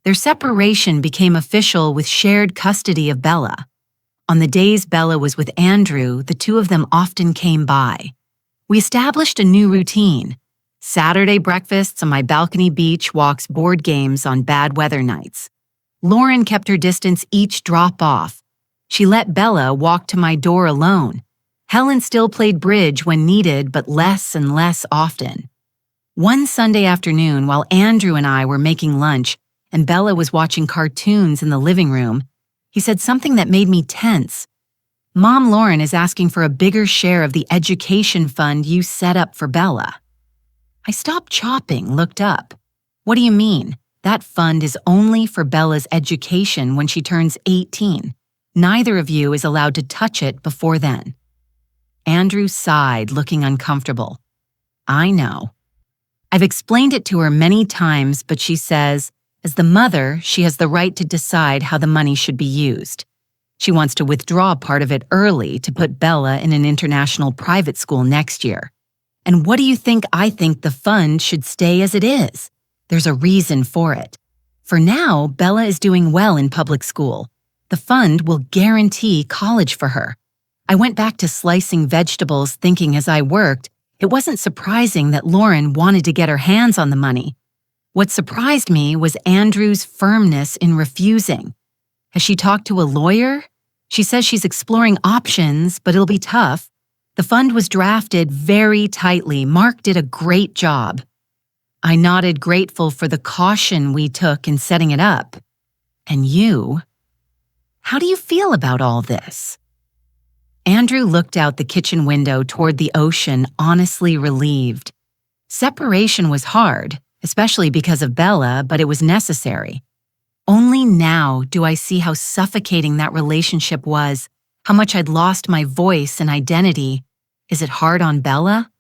Their separation became official with shared custody of Bella. On the days Bella was with Andrew, the two of them often came by. We established a new routine: Saturday breakfasts on my balcony, beach walks, board games on bad weather nights. Lauren kept her distance each drop off. She let Bella walk to my door alone. Helen still played bridge when needed, but less and less often. One Sunday afternoon, while Andrew and I were making lunch and Bella was watching cartoons in the living room, he said something that made me tense. "Mom, Lauren is asking for a bigger share of the education fund you set up for Bella." I stopped chopping, looked up. "What do you mean? That fund is only for Bella's education when she turns 18. Neither of you is allowed to touch it before then." Andrew sighed, looking uncomfortable. "I know. I've explained it to her many times, but she says, As the mother, she has the right to decide how the money should be used. She wants to withdraw part of it early to put Bella in an international private school next year. And what do you think I think the fund should stay as it is? There's a reason for it. For now, Bella is doing well in public school. The fund will guarantee college for her. I went back to slicing vegetables thinking as I worked, it wasn't surprising that Lauren wanted to get her hands on the money. What surprised me was Andrew's firmness in refusing. Has she talked to a lawyer? She says she's exploring options, but it'll be tough. The fund was drafted very tightly. Mark did a great job. I nodded, grateful for the caution we took in setting it up. And you? How do you feel about all this? Andrew looked out the kitchen window toward the ocean, honestly relieved. Separation was hard, especially because of Bella, but it was necessary. Only now do I see how suffocating that relationship was, how much I'd lost my voice and identity. Is it hard on Bella?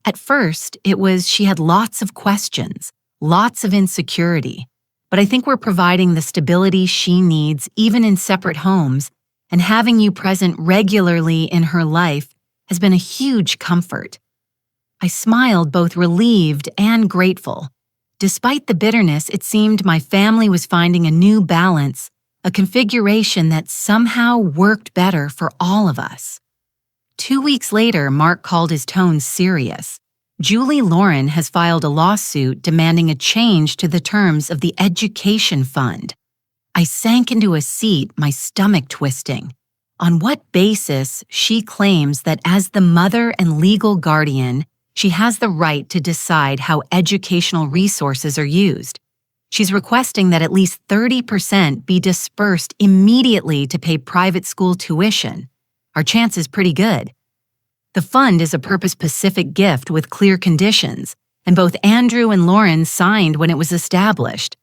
At first, it was she had lots of questions, lots of insecurity, but I think we're providing the stability she needs even in separate homes, and having you present regularly in her life has been a huge comfort. I smiled, both relieved and grateful. Despite the bitterness, it seemed my family was finding a new balance, a configuration that somehow worked better for all of us. 2 weeks later, Mark called his tone serious. Julie Lauren has filed a lawsuit demanding a change to the terms of the education fund. I sank into a seat, my stomach twisting. On what basis she claims that as the mother and legal guardian, she has the right to decide how educational resources are used. She's requesting that at least 30% be dispersed immediately to pay private school tuition. Our chance is pretty good. The fund is a purpose-specific gift with clear conditions, and both Andrew and Lauren signed when it was established.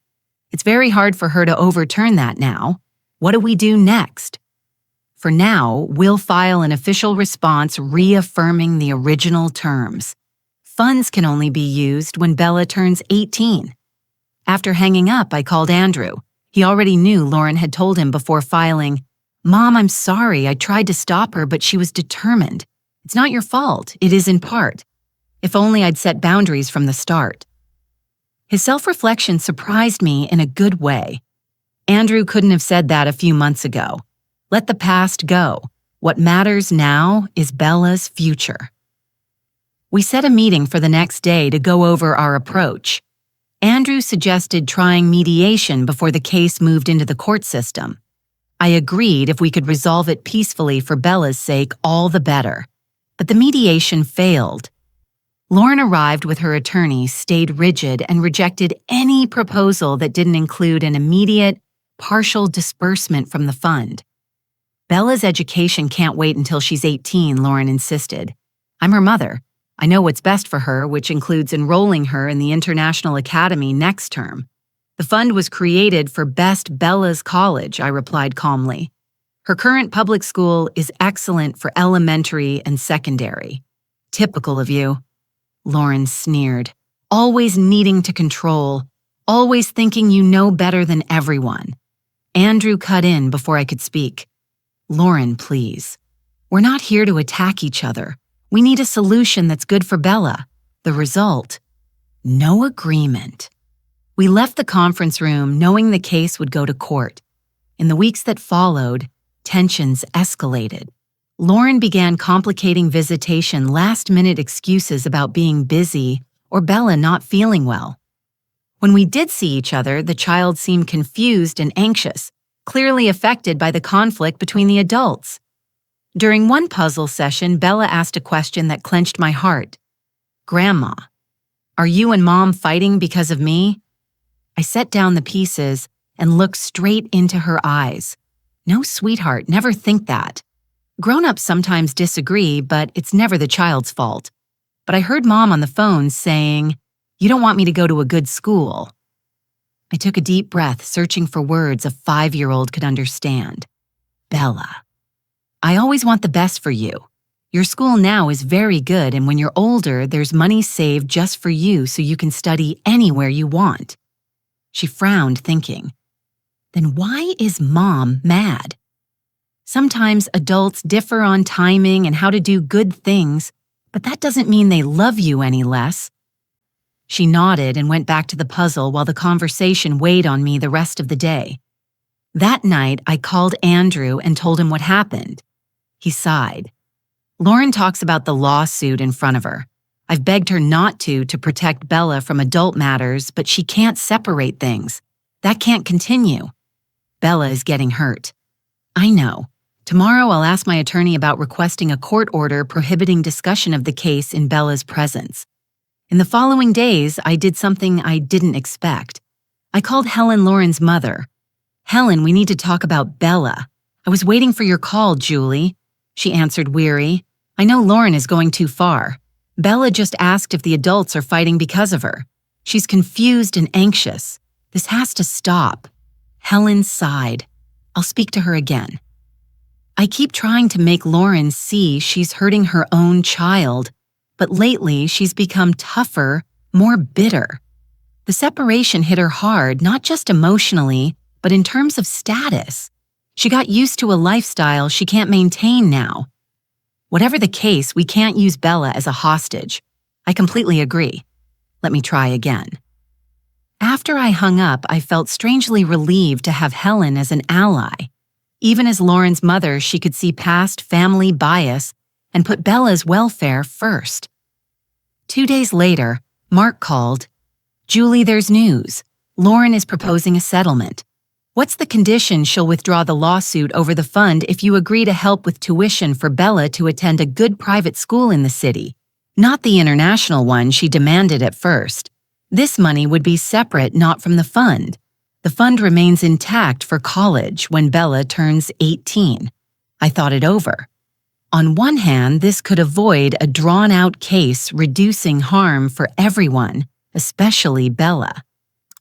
It's very hard for her to overturn that now. What do we do next? For now, we'll file an official response reaffirming the original terms. Funds can only be used when Bella turns 18. After hanging up, I called Andrew. He already knew Lauren had told him before filing, "Mom, I'm sorry. I tried to stop her, but she was determined. It's not your fault. It is in part. If only I'd set boundaries from the start." His self-reflection surprised me in a good way. Andrew couldn't have said that a few months ago. Let the past go. What matters now is Bella's future. We set a meeting for the next day to go over our approach. Andrew suggested trying mediation before the case moved into the court system. I agreed if we could resolve it peacefully for Bella's sake, all the better. But the mediation failed. Lauren arrived with her attorney, stayed rigid, and rejected any proposal that didn't include an immediate, partial disbursement from the fund. Bella's education can't wait until she's 18, Lauren insisted. I'm her mother. I know what's best for her, which includes enrolling her in the International Academy next term. The fund was created for Best Bella's College, I replied calmly. Her current public school is excellent for elementary and secondary. Typical of you. Lauren sneered, always needing to control, always thinking you know better than everyone. Andrew cut in before I could speak. Lauren, please. We're not here to attack each other. We need a solution that's good for Bella. The result? No agreement. We left the conference room knowing the case would go to court. In the weeks that followed, tensions escalated. Lauren began complicating visitation, last-minute excuses about being busy or Bella not feeling well. When we did see each other, the child seemed confused and anxious, clearly affected by the conflict between the adults. During one puzzle session, Bella asked a question that clenched my heart. Grandma, are you and Mom fighting because of me? I set down the pieces and looked straight into her eyes. No, sweetheart, never think that. Grown-ups sometimes disagree, but it's never the child's fault. But I heard Mom on the phone saying, "You don't want me to go to a good school." I took a deep breath, searching for words a 5-year-old could understand. Bella, I always want the best for you. Your school now is very good, and when you're older, there's money saved just for you so you can study anywhere you want. She frowned, thinking, then why is Mom mad? Sometimes adults differ on timing and how to do good things, but that doesn't mean they love you any less. She nodded and went back to the puzzle while the conversation weighed on me the rest of the day. That night, I called Andrew and told him what happened. He sighed. Lauren talks about the lawsuit in front of her. I've begged her not to protect Bella from adult matters, but she can't separate things. That can't continue. Bella is getting hurt. I know. Tomorrow I'll ask my attorney about requesting a court order prohibiting discussion of the case in Bella's presence. In the following days, I did something I didn't expect. I called Helen, Lauren's mother. Helen, we need to talk about Bella. I was waiting for your call, Julie. She answered, weary. I know Lauren is going too far. Bella just asked if the adults are fighting because of her. She's confused and anxious. This has to stop. Helen sighed. I'll speak to her again. I keep trying to make Lauren see she's hurting her own child, but lately she's become tougher, more bitter. The separation hit her hard, not just emotionally, but in terms of status. She got used to a lifestyle she can't maintain now. Whatever the case, we can't use Bella as a hostage. I completely agree. Let me try again. After I hung up, I felt strangely relieved to have Helen as an ally. Even as Lauren's mother, she could see past family bias and put Bella's welfare first. 2 days later, Mark called. Julie, there's news. Lauren is proposing a settlement. What's the condition she'll withdraw the lawsuit over the fund if you agree to help with tuition for Bella to attend a good private school in the city? Not the international one she demanded at first. This money would be separate, not from the fund. The fund remains intact for college when Bella turns 18. I thought it over. On one hand, this could avoid a drawn-out case reducing harm for everyone, especially Bella.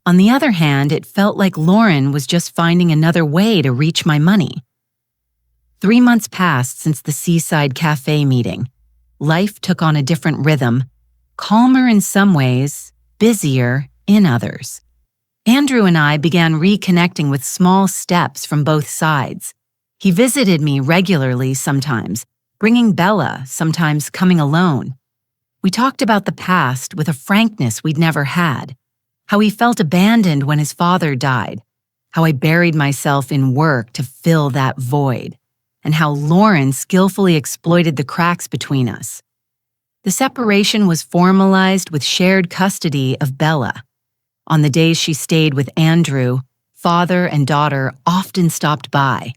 On the other hand, it felt like Lauren was just finding another way to reach my money. 3 months passed since the Seaside Cafe meeting. Life took on a different rhythm, calmer in some ways, busier in others. Andrew and I began reconnecting with small steps from both sides. He visited me regularly sometimes, bringing Bella, sometimes coming alone. We talked about the past with a frankness we'd never had, how he felt abandoned when his father died, how I buried myself in work to fill that void, and how Lauren skillfully exploited the cracks between us. The separation was formalized with shared custody of Bella. On the days she stayed with Andrew, father and daughter often stopped by.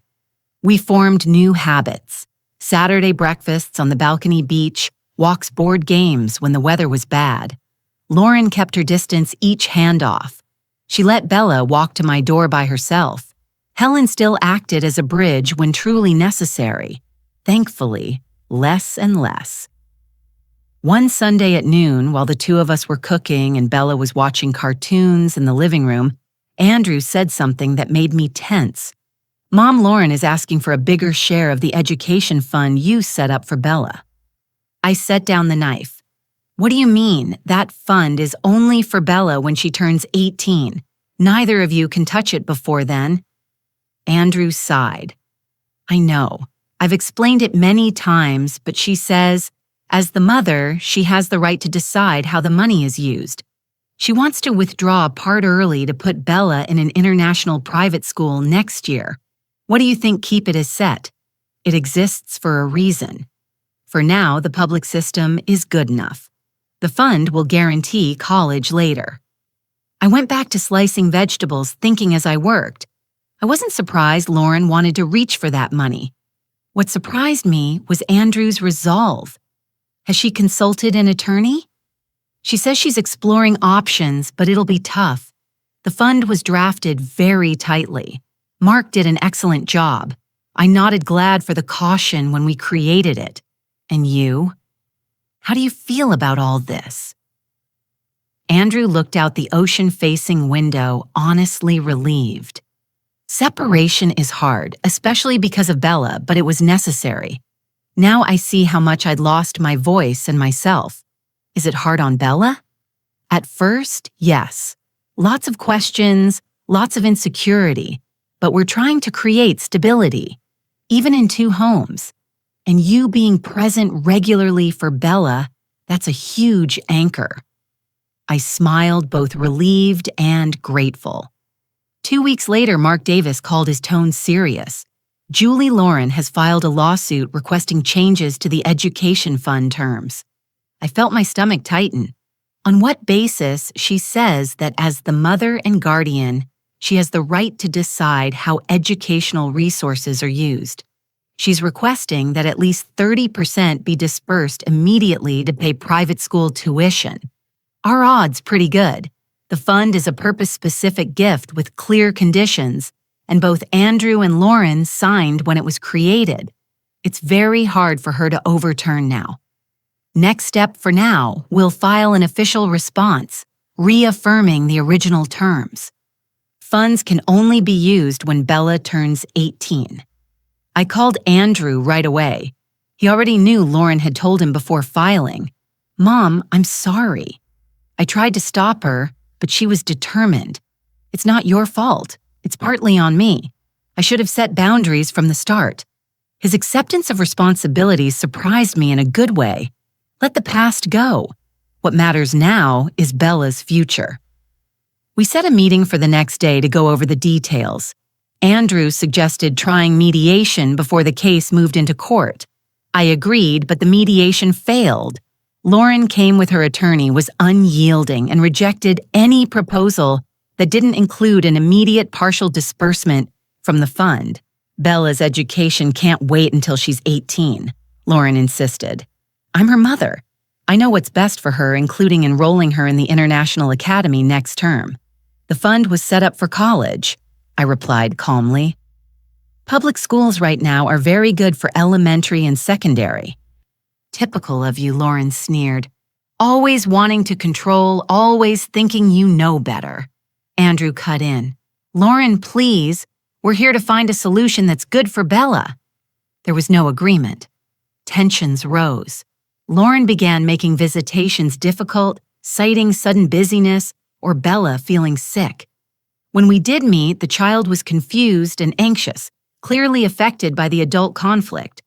We formed new habits: Saturday breakfasts on the balcony beach, walks, board games when the weather was bad. Lauren kept her distance each handoff. She let Bella walk to my door by herself. Helen still acted as a bridge when truly necessary. Thankfully, less and less. One Sunday at noon, while the two of us were cooking and Bella was watching cartoons in the living room, Andrew said something that made me tense. Mom Lauren is asking for a bigger share of the education fund you set up for Bella. I set down the knife. What do you mean? That fund is only for Bella when she turns 18. Neither of you can touch it before then. Andrew sighed. I know. I've explained it many times, but she says, as the mother, she has the right to decide how the money is used. She wants to withdraw part early to put Bella in an international private school next year. What do you think keep it as set? It exists for a reason. For now, the public system is good enough. The fund will guarantee college later. I went back to slicing vegetables, thinking as I worked. I wasn't surprised Lauren wanted to reach for that money. What surprised me was Andrew's resolve. Has she consulted an attorney? She says she's exploring options, but it'll be tough. The fund was drafted very tightly. Mark did an excellent job. I nodded glad for the caution when we created it. And you? How do you feel about all this? Andrew looked out the ocean-facing window, honestly relieved. Separation is hard, especially because of Bella, but it was necessary. Now I see how much I'd lost my voice and myself. Is it hard on Bella? At first, yes. Lots of questions, lots of insecurity, but we're trying to create stability, even in two homes. And you being present regularly for Bella, that's a huge anchor. I smiled, both relieved and grateful. 2 weeks later, Mark Davis called, his tone serious. Julie Lauren has filed a lawsuit requesting changes to the education fund terms. I felt my stomach tighten. On what basis she says that as the mother and guardian, she has the right to decide how educational resources are used. She's requesting that at least 30% be dispersed immediately to pay private school tuition. Our odds pretty good. The fund is a purpose-specific gift with clear conditions, and both Andrew and Lauren signed when it was created. It's very hard for her to overturn now. Next step for now, we'll file an official response, reaffirming the original terms. Funds can only be used when Bella turns 18. I called Andrew right away. He already knew Lauren had told him before filing. "Mom, I'm sorry." I tried to stop her, but she was determined. "It's not your fault. It's partly on me. I should have set boundaries from the start." His acceptance of responsibility surprised me in a good way. Let the past go. What matters now is Bella's future. We set a meeting for the next day to go over the details. Andrew suggested trying mediation before the case moved into court. I agreed, but the mediation failed. Lauren came with her attorney, was unyielding, and rejected any proposal that didn't include an immediate partial disbursement from the fund. Bella's education can't wait until she's 18, Lauren insisted. "I'm her mother. I know what's best for her, including enrolling her in the International Academy next term. The fund was set up for college," I replied calmly. "Public schools right now are very good for elementary and secondary." "Typical of you," Lauren sneered. "Always wanting to control, always thinking you know better." Andrew cut in. "Lauren, please. We're here to find a solution that's good for Bella." There was no agreement. Tensions rose. Lauren began making visitations difficult, citing sudden busyness or Bella feeling sick. When we did meet, the child was confused and anxious, clearly affected by the adult conflict.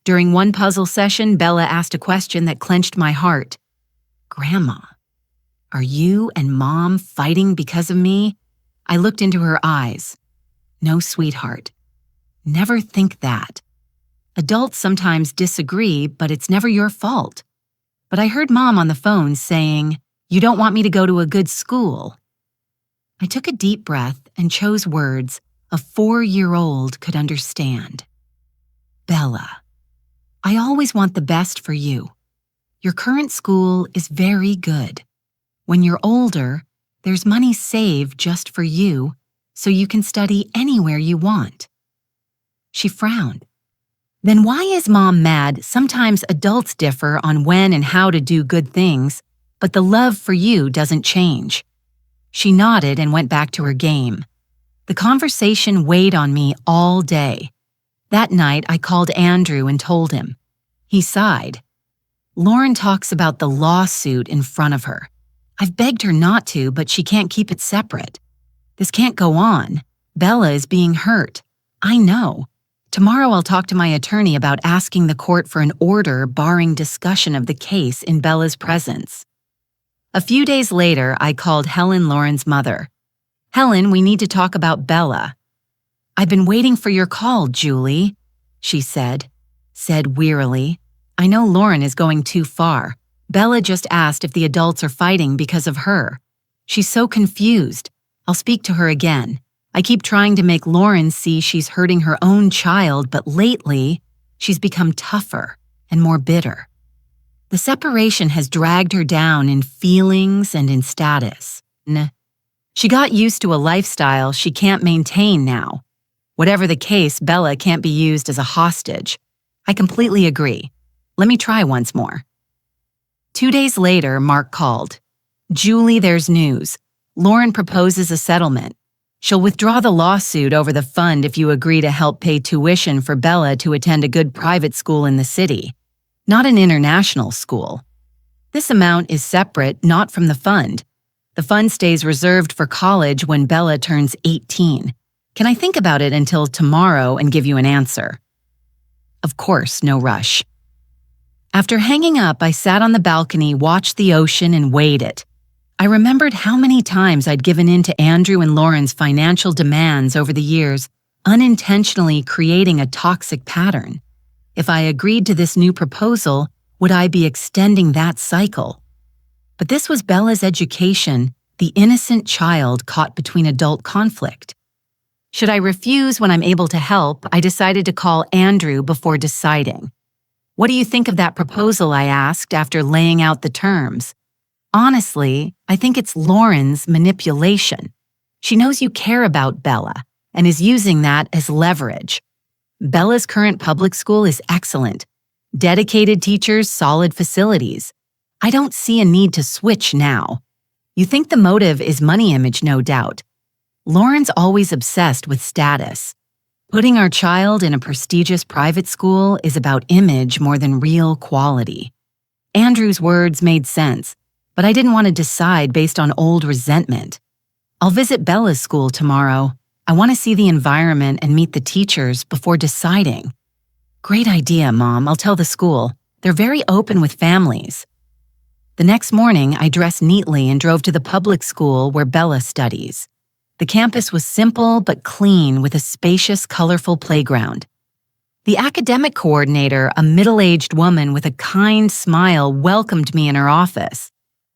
During one puzzle session, Bella asked a question that clenched my heart. "Grandma, are you and Mom fighting because of me?" I looked into her eyes. "No, sweetheart. Never think that. Adults sometimes disagree, but it's never your fault. But I heard Mom on the phone saying, 'You don't want me to go to a good school.'" I took a deep breath and chose words a 4-year-old could understand. "Bella, I always want the best for you. Your current school is very good. When you're older, there's money saved just for you, so you can study anywhere you want." She frowned. "Then why is Mom mad? Sometimes adults differ on when and how to do good things, but the love for you doesn't change." She nodded and went back to her game. The conversation weighed on me all day. That night, I called Andrew and told him. He sighed. "Lauren talks about the lawsuit in front of her. I've begged her not to, but she can't keep it separate. This can't go on. Bella is being hurt. I know. Tomorrow I'll talk to my attorney about asking the court for an order barring discussion of the case in Bella's presence." A few days later, I called Helen, Lauren's mother. "Helen, we need to talk about Bella." "I've been waiting for your call, Julie," she said wearily. "I know Lauren is going too far. Bella just asked if the adults are fighting because of her. She's so confused. I'll speak to her again. I keep trying to make Lauren see she's hurting her own child, but lately, she's become tougher and more bitter. The separation has dragged her down in feelings and in status. She got used to a lifestyle she can't maintain now. Whatever the case, Bella can't be used as a hostage. I completely agree. Let me try once more." 2 days later, Mark called. "Julie, there's news. Lauren proposes a settlement. She'll withdraw the lawsuit over the fund if you agree to help pay tuition for Bella to attend a good private school in the city. Not an international school. This amount is separate, not from the fund. The fund stays reserved for college when Bella turns 18. Can I think about it until tomorrow and give you an answer? Of course, no rush. After hanging up, I sat on the balcony, watched the ocean, and weighed it. I remembered how many times I'd given in to Andrew and Lauren's financial demands over the years, unintentionally creating a toxic pattern. If I agreed to this new proposal, would I be extending that cycle? But this was Bella's education, the innocent child caught between adult conflict. Should I refuse when I'm able to help, I decided to call Andrew before deciding. "What do you think of that proposal?" I asked after laying out the terms. "Honestly, I think it's Lauren's manipulation. She knows you care about Bella and is using that as leverage. Bella's current public school is excellent. Dedicated teachers, solid facilities. I don't see a need to switch now. You think the motive is money image, no doubt. Lauren's always obsessed with status. Putting our child in a prestigious private school is about image more than real quality." Andrew's words made sense, but I didn't want to decide based on old resentment. "I'll visit Bella's school tomorrow. I want to see the environment and meet the teachers before deciding." "Great idea, Mom. I'll tell the school. They're very open with families." The next morning, I dressed neatly and drove to the public school where Bella studies. The campus was simple but clean with a spacious, colorful playground. The academic coordinator, a middle-aged woman with a kind smile, welcomed me in her office.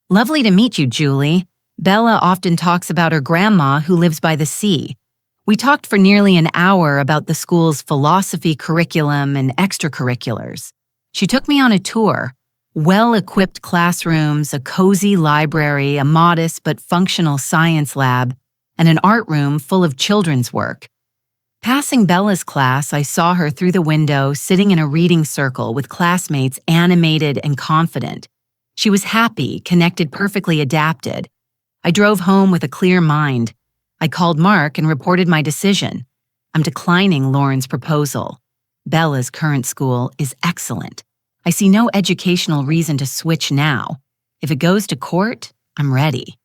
"Lovely to meet you, Julie. Bella often talks about her grandma who lives by the sea." We talked for nearly an hour about the school's philosophy curriculum and extracurriculars. She took me on a tour. Well-equipped classrooms, a cozy library, a modest but functional science lab, and an art room full of children's work. Passing Bella's class, I saw her through the window, sitting in a reading circle with classmates animated and confident. She was happy, connected, perfectly adapted. I drove home with a clear mind. I called Mark and reported my decision. I'm declining Lauren's proposal. Bella's current school is excellent. I see no educational reason to switch now. If it goes to court, I'm ready.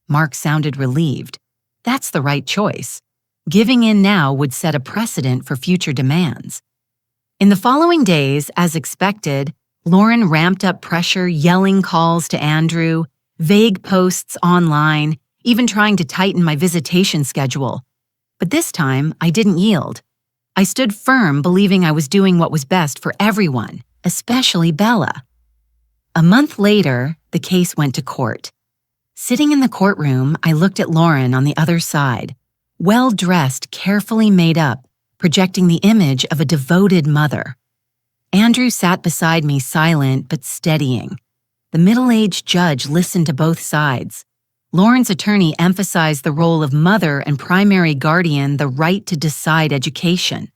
Mark sounded relieved. That's the right choice. Giving in now would set a precedent for future demands. In the following days, as expected, Lauren ramped up pressure, yelling calls to Andrew, vague posts online, even trying to tighten my visitation schedule. But this time, I didn't yield. I stood firm, believing I was doing what was best for everyone, especially Bella. A month later, the case went to court. Sitting in the courtroom, I looked at Lauren on the other side, well-dressed, carefully made up, projecting the image of a devoted mother. Andrew sat beside me, silent but steadying. The middle-aged judge listened to both sides. Lauren's attorney emphasized the role of mother and primary guardian, the right to decide education.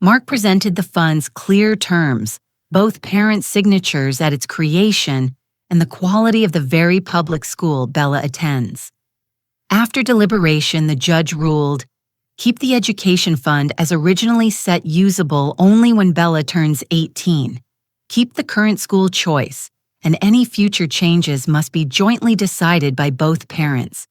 Mark presented the fund's clear terms, both parents' signatures at its creation and the quality of the very public school Bella attends. After deliberation, the judge ruled, keep the education fund as originally set usable only when Bella turns 18. Keep the current school choice, and any future changes must be jointly decided by both parents.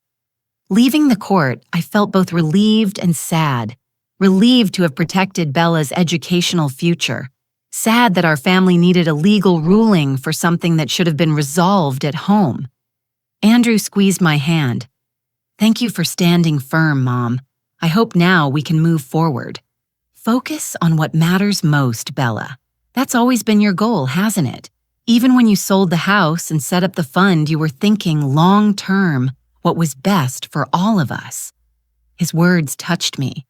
Leaving the court, I felt both relieved and sad. Relieved to have protected Bella's educational future. Sad that our family needed a legal ruling for something that should have been resolved at home. Andrew squeezed my hand. Thank you for standing firm, Mom. I hope now we can move forward. Focus on what matters most, Bella. That's always been your goal, hasn't it? Even when you sold the house and set up the fund, you were thinking long-term, what was best for all of us. His words touched me.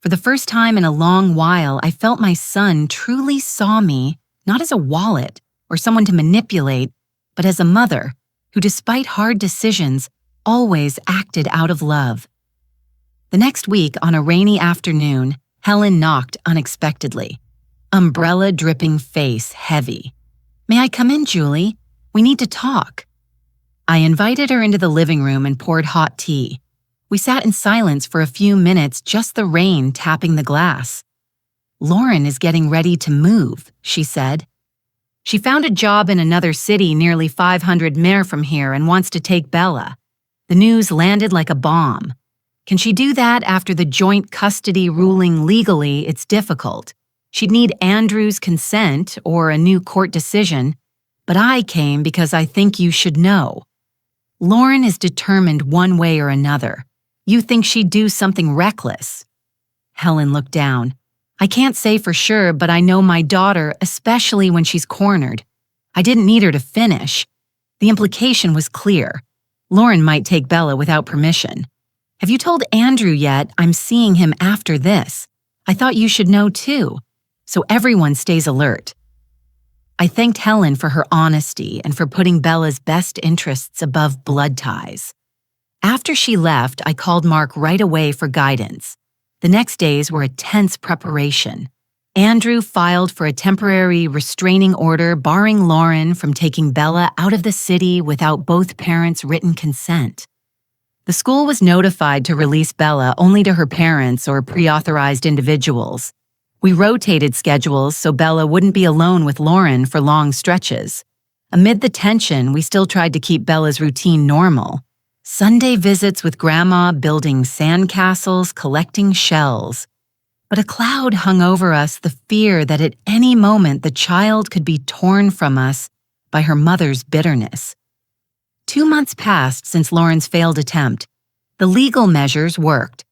For the first time in a long while, I felt my son truly saw me, not as a wallet or someone to manipulate, but as a mother who, despite hard decisions, always acted out of love. The next week, on a rainy afternoon, Helen knocked unexpectedly. Umbrella-dripping face heavy. May I come in, Julie? We need to talk. I invited her into the living room and poured hot tea. We sat in silence for a few minutes, just the rain tapping the glass. Lauren is getting ready to move, she said. She found a job in another city nearly 500 miles from here and wants to take Bella. The news landed like a bomb. Can she do that after the joint custody ruling legally? It's difficult. She'd need Andrew's consent or a new court decision, but I came because I think you should know. Lauren is determined one way or another. You think she'd do something reckless. Helen looked down. I can't say for sure, but I know my daughter, especially when she's cornered. I didn't need her to finish. The implication was clear. Lauren might take Bella without permission. Have you told Andrew yet I'm seeing him after this? I thought you should know too, so everyone stays alert. I thanked Helen for her honesty and for putting Bella's best interests above blood ties. After she left, I called Mark right away for guidance. The next days were a tense preparation. Andrew filed for a temporary restraining order barring Lauren from taking Bella out of the city without both parents' written consent. The school was notified to release Bella only to her parents or pre-authorized individuals. We rotated schedules so Bella wouldn't be alone with Lauren for long stretches. Amid the tension, we still tried to keep Bella's routine normal. Sunday visits with Grandma, building sandcastles, collecting shells. But a cloud hung over us, the fear that at any moment the child could be torn from us by her mother's bitterness. 2 months passed since Lauren's failed attempt. The legal measures worked.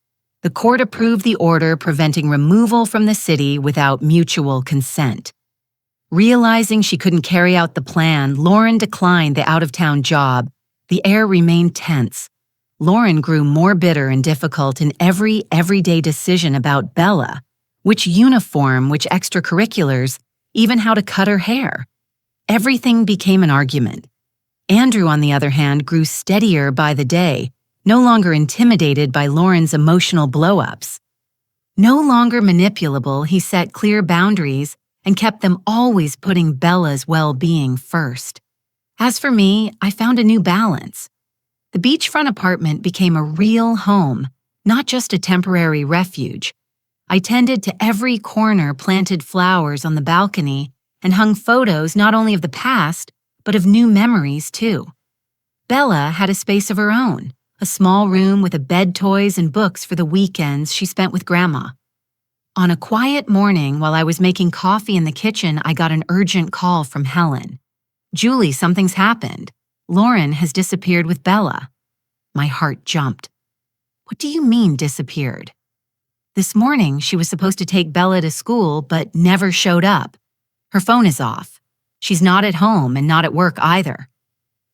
The court approved the order preventing removal from the city without mutual consent. Realizing she couldn't carry out the plan, Lauren declined the out-of-town job. The air remained tense. Lauren grew more bitter and difficult in every everyday decision about Bella, which uniform, which extracurriculars, even how to cut her hair. Everything became an argument. Andrew, on the other hand, grew steadier by the day, no longer intimidated by Lauren's emotional blow-ups. No longer manipulable, he set clear boundaries and kept them always putting Bella's well-being first. As for me, I found a new balance. The beachfront apartment became a real home, not just a temporary refuge. I tended to every corner, planted flowers on the balcony, and hung photos not only of the past, but of new memories too. Bella had a space of her own, a small room with a bed, toys, and books for the weekends she spent with Grandma. On a quiet morning while I was making coffee in the kitchen, I got an urgent call from Helen. Julie, something's happened. Lauren has disappeared with Bella. My heart jumped. What do you mean disappeared? This morning, she was supposed to take Bella to school, but never showed up. Her phone is off. She's not at home and not at work either.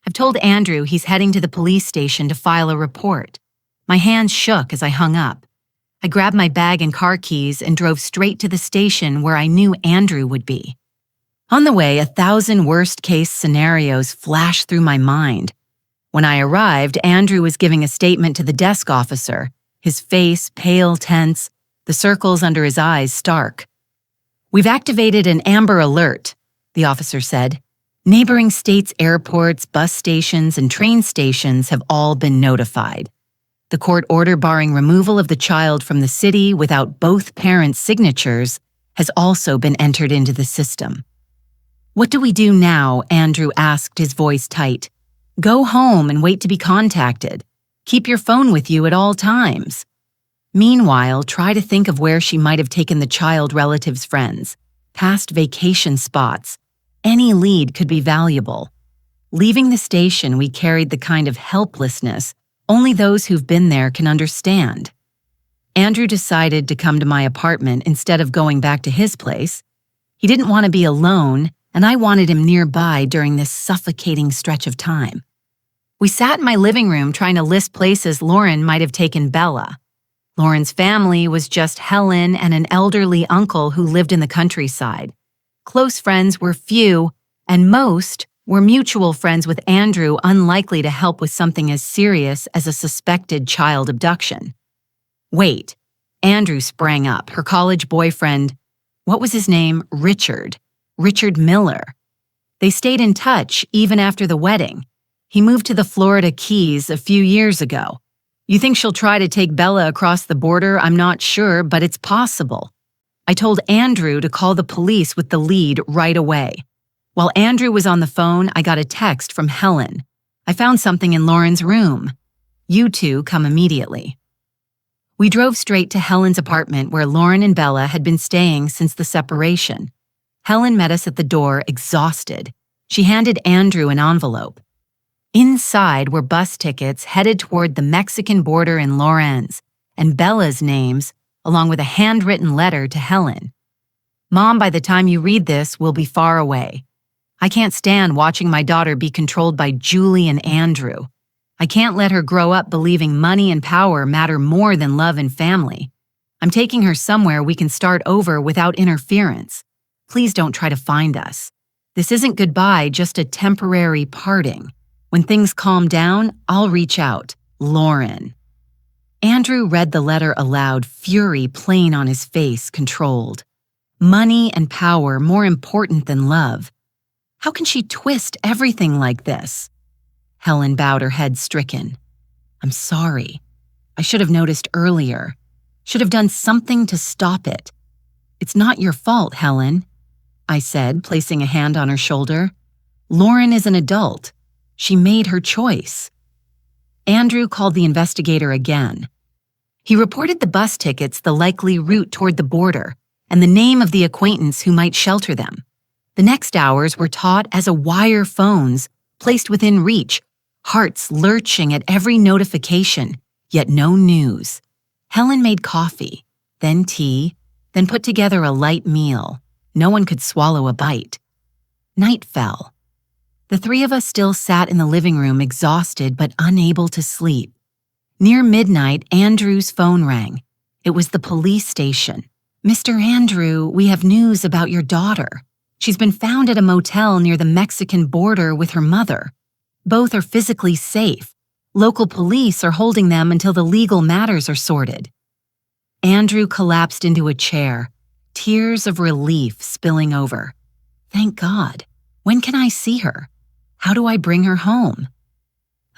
I've told Andrew he's heading to the police station to file a report. My hands shook as I hung up. I grabbed my bag and car keys and drove straight to the station where I knew Andrew would be. On the way, 1,000 worst-case scenarios flashed through my mind. When I arrived, Andrew was giving a statement to the desk officer, his face pale, tense, the circles under his eyes stark. "We've activated an Amber Alert," the officer said. "Neighboring states' airports, bus stations, and train stations have all been notified. The court order barring removal of the child from the city without both parents' signatures has also been entered into the system." "What do we do now?" Andrew asked, his voice tight. "Go home and wait to be contacted. Keep your phone with you at all times. Meanwhile, try to think of where she might have taken the child relatives' friends, past vacation spots. Any lead could be valuable." Leaving the station, we carried the kind of helplessness only those who've been there can understand. Andrew decided to come to my apartment instead of going back to his place. He didn't want to be alone, and I wanted him nearby during this suffocating stretch of time. We sat in my living room trying to list places Lauren might have taken Bella. Lauren's family was just Helen and an elderly uncle who lived in the countryside. Close friends were few, and most were mutual friends with Andrew, unlikely to help with something as serious as a suspected child abduction. Wait, Andrew sprang up, her college boyfriend, what was his name? Richard Miller. They stayed in touch even after the wedding. He moved to the Florida Keys a few years ago. You think she'll try to take Bella across the border? I'm not sure, but it's possible. I told Andrew to call the police with the lead right away. While Andrew was on the phone, I got a text from Helen. I found something in Lauren's room. You two come immediately." We drove straight to Helen's apartment where Lauren and Bella had been staying since the separation. Helen met us at the door, exhausted. She handed Andrew an envelope. Inside were bus tickets headed toward the Mexican border in Lawrence, and Bella's names, along with a handwritten letter to Helen. "Mom, by the time you read this, we'll be far away. I can't stand watching my daughter be controlled by Julie and Andrew. I can't let her grow up believing money and power matter more than love and family. I'm taking her somewhere we can start over without interference. Please don't try to find us. This isn't goodbye, just a temporary parting. When things calm down, I'll reach out. Lauren." Andrew read the letter aloud, fury plain on his face, controlled. Money and power more important than love. How can she twist everything like this? Helen bowed her head, stricken. "I'm sorry. I should have noticed earlier. Should have done something to stop it." "It's not your fault, Helen," I said, placing a hand on her shoulder. "Lauren is an adult. She made her choice." Andrew called the investigator again. He reported the bus tickets, the likely route toward the border, and the name of the acquaintance who might shelter them. The next hours were taught as wire phones placed within reach, hearts lurching at every notification, yet no news. Helen made coffee, then tea, then put together a light meal. No one could swallow a bite. Night fell. The three of us still sat in the living room, exhausted but unable to sleep. Near midnight, Andrew's phone rang. It was the police station. "Mr. Andrew, we have news about your daughter. She's been found at a motel near the Mexican border with her mother. Both are physically safe. Local police are holding them until the legal matters are sorted." Andrew collapsed into a chair, tears of relief spilling over. "Thank God. When can I see her? How do I bring her home?"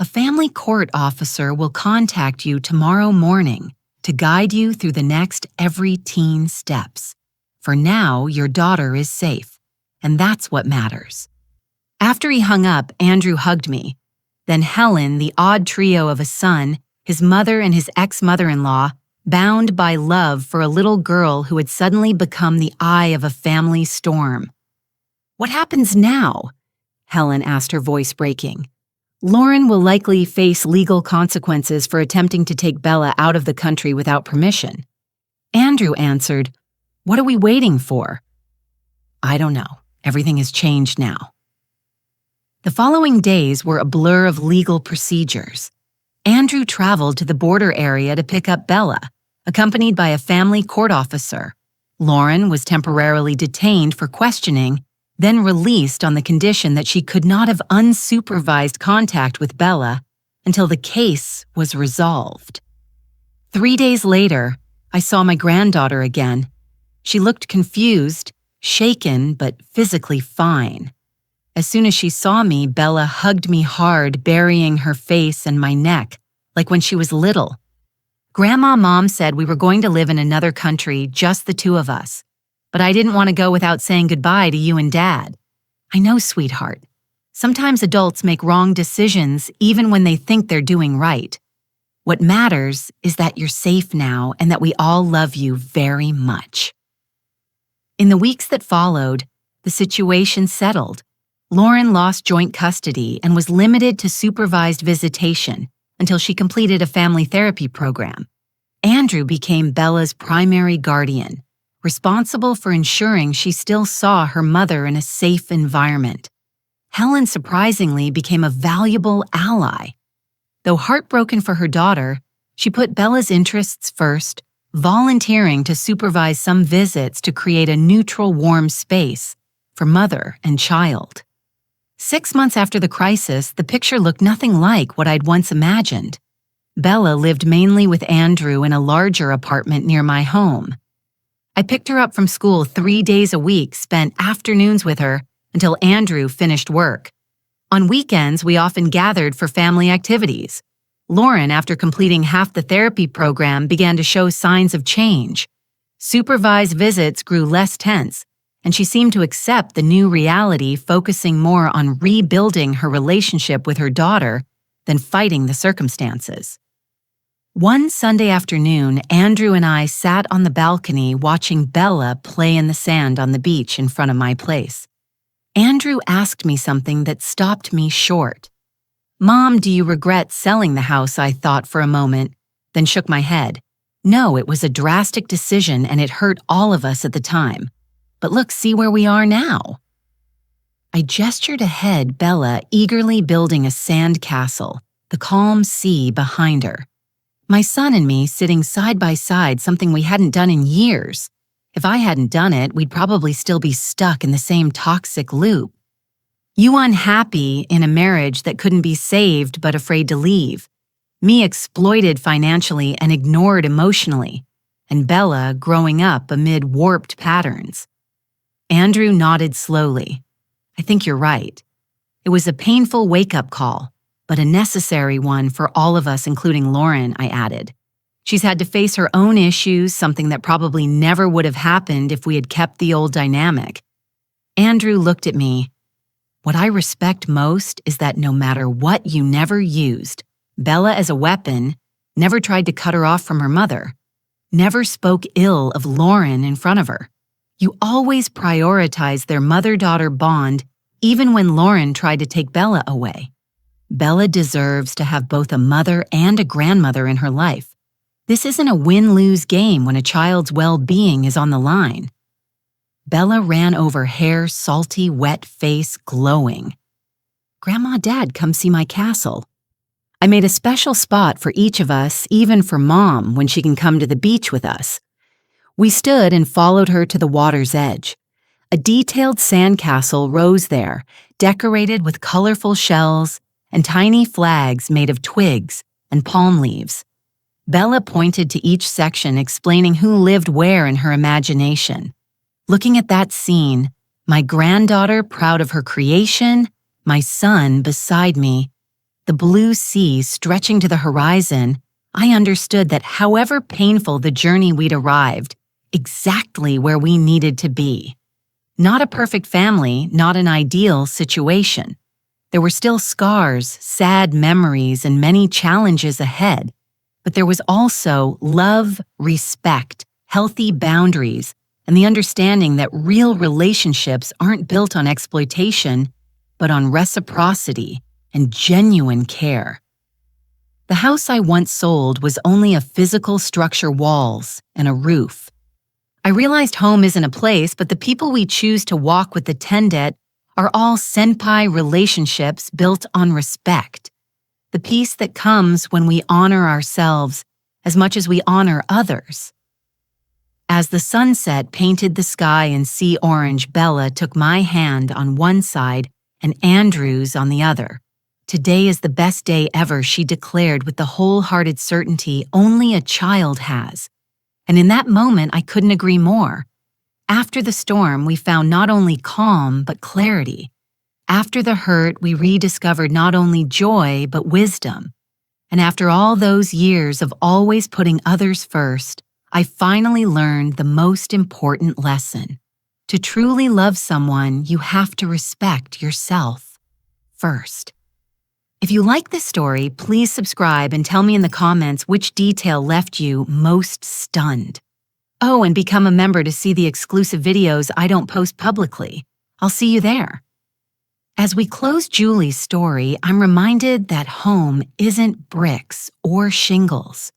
"A family court officer will contact you tomorrow morning to guide you through the next every teen steps. For now, your daughter is safe, and that's what matters." After he hung up, Andrew hugged me. Then Helen, the odd trio of a son, his mother and his ex-mother-in-law, bound by love for a little girl who had suddenly become the eye of a family storm. "What happens now?" Helen asked, her voice breaking. "Lauren will likely face legal consequences for attempting to take Bella out of the country without permission." Andrew answered, "What are we waiting for?" "I don't know. Everything has changed now." The following days were a blur of legal procedures. Andrew traveled to the border area to pick up Bella, accompanied by a family court officer. Lauren was temporarily detained for questioning, then released on the condition that she could not have unsupervised contact with Bella until the case was resolved. 3 days later, I saw my granddaughter again. She looked confused, shaken, but physically fine. As soon as she saw me, Bella hugged me hard, burying her face in my neck, like when she was little. Mom said we were going to live in another country, just the two of us. But I didn't want to go without saying goodbye to you and Dad. I know, sweetheart. Sometimes adults make wrong decisions even when they think they're doing right. What matters is that you're safe now and that we all love you very much. In the weeks that followed, the situation settled. Lauren lost joint custody and was limited to supervised visitation until she completed a family therapy program. Andrew became Bella's primary guardian, responsible for ensuring she still saw her mother in a safe environment. Helen surprisingly became a valuable ally. Though heartbroken for her daughter, she put Bella's interests first, volunteering to supervise some visits to create a neutral, warm space for mother and child. 6 months after the crisis, the picture looked nothing like what I'd once imagined. Bella lived mainly with Andrew in a larger apartment near my home. I picked her up from school 3 days a week, spent afternoons with her until Andrew finished work. On weekends, we often gathered for family activities. Lauren, after completing half the therapy program, began to show signs of change. Supervised visits grew less tense, and she seemed to accept the new reality, focusing more on rebuilding her relationship with her daughter than fighting the circumstances. One Sunday afternoon, Andrew and I sat on the balcony watching Bella play in the sand on the beach in front of my place. Andrew asked me something that stopped me short. "Mom, do you regret selling the house?" I thought for a moment, then shook my head. No, it was a drastic decision and it hurt all of us at the time. But look, see where we are now. I gestured ahead, Bella eagerly building a sand castle, the calm sea behind her. My son and me sitting side by side, something we hadn't done in years. If I hadn't done it, we'd probably still be stuck in the same toxic loop. You unhappy in a marriage that couldn't be saved but afraid to leave. Me exploited financially and ignored emotionally. And Bella growing up amid warped patterns. Andrew nodded slowly. I think you're right. It was a painful wake-up call, but a necessary one for all of us, including Lauren, I added. She's had to face her own issues, something that probably never would have happened if we had kept the old dynamic. Andrew looked at me. What I respect most is that no matter what, you never used Bella as a weapon, never tried to cut her off from her mother, never spoke ill of Lauren in front of her. You always prioritized their mother-daughter bond, even when Lauren tried to take Bella away. Bella deserves to have both a mother and a grandmother in her life. This isn't a win-lose game when a child's well-being is on the line. Bella ran over hair, salty, wet face, glowing. Grandma, Dad, come see my castle. I made a special spot for each of us, even for Mom, when she can come to the beach with us. We stood and followed her to the water's edge. A detailed sandcastle rose there, decorated with colorful shells and tiny flags made of twigs and palm leaves. Bella pointed to each section, explaining who lived where in her imagination. Looking at that scene, my granddaughter proud of her creation, my son beside me, the blue sea stretching to the horizon, I understood that however painful the journey, we'd arrived exactly where we needed to be. Not a perfect family, not an ideal situation. There were still scars, sad memories, and many challenges ahead. But there was also love, respect, healthy boundaries, and the understanding that real relationships aren't built on exploitation, but on reciprocity and genuine care. The house I once sold was only a physical structure, walls and a roof. I realized home isn't a place, but the people we choose to walk with the tendet are all senpai relationships built on respect. The peace that comes when we honor ourselves as much as we honor others. As the sunset painted the sky in sea orange, Bella took my hand on one side and Andrew's on the other. Today is the best day ever, she declared with the wholehearted certainty only a child has. And in that moment, I couldn't agree more. After the storm, we found not only calm, but clarity. After the hurt, we rediscovered not only joy, but wisdom. And after all those years of always putting others first, I finally learned the most important lesson. To truly love someone, you have to respect yourself first. If you like this story, please subscribe and tell me in the comments which detail left you most stunned. Oh, and become a member to see the exclusive videos I don't post publicly. I'll see you there. As we close Julie's story, I'm reminded that home isn't bricks or shingles.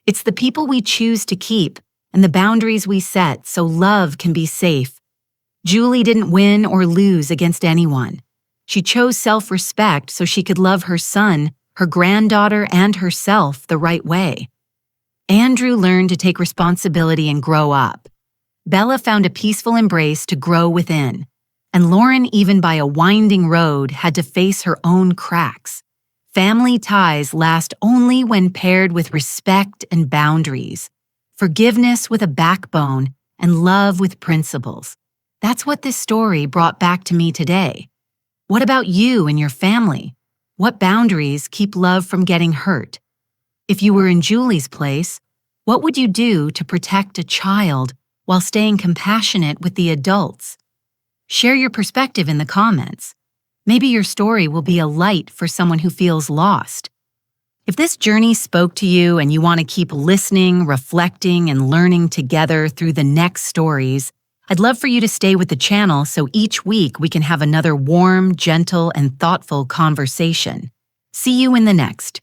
It's the people we choose to keep and the boundaries we set so love can be safe. Julie didn't win or lose against anyone. She chose self-respect so she could love her son, her granddaughter, and herself the right way. Andrew learned to take responsibility and grow up. Bella found a peaceful embrace to grow within. And Lauren, even by a winding road, had to face her own cracks. Family ties last only when paired with respect and boundaries, forgiveness with a backbone, and love with principles. That's what this story brought back to me today. What about you and your family? What boundaries keep love from getting hurt? If you were in Julie's place, what would you do to protect a child while staying compassionate with the adults? Share your perspective in the comments. Maybe your story will be a light for someone who feels lost. If this journey spoke to you and you want to keep listening, reflecting, and learning together through the next stories, I'd love for you to stay with the channel so each week we can have another warm, gentle, and thoughtful conversation. See you in the next.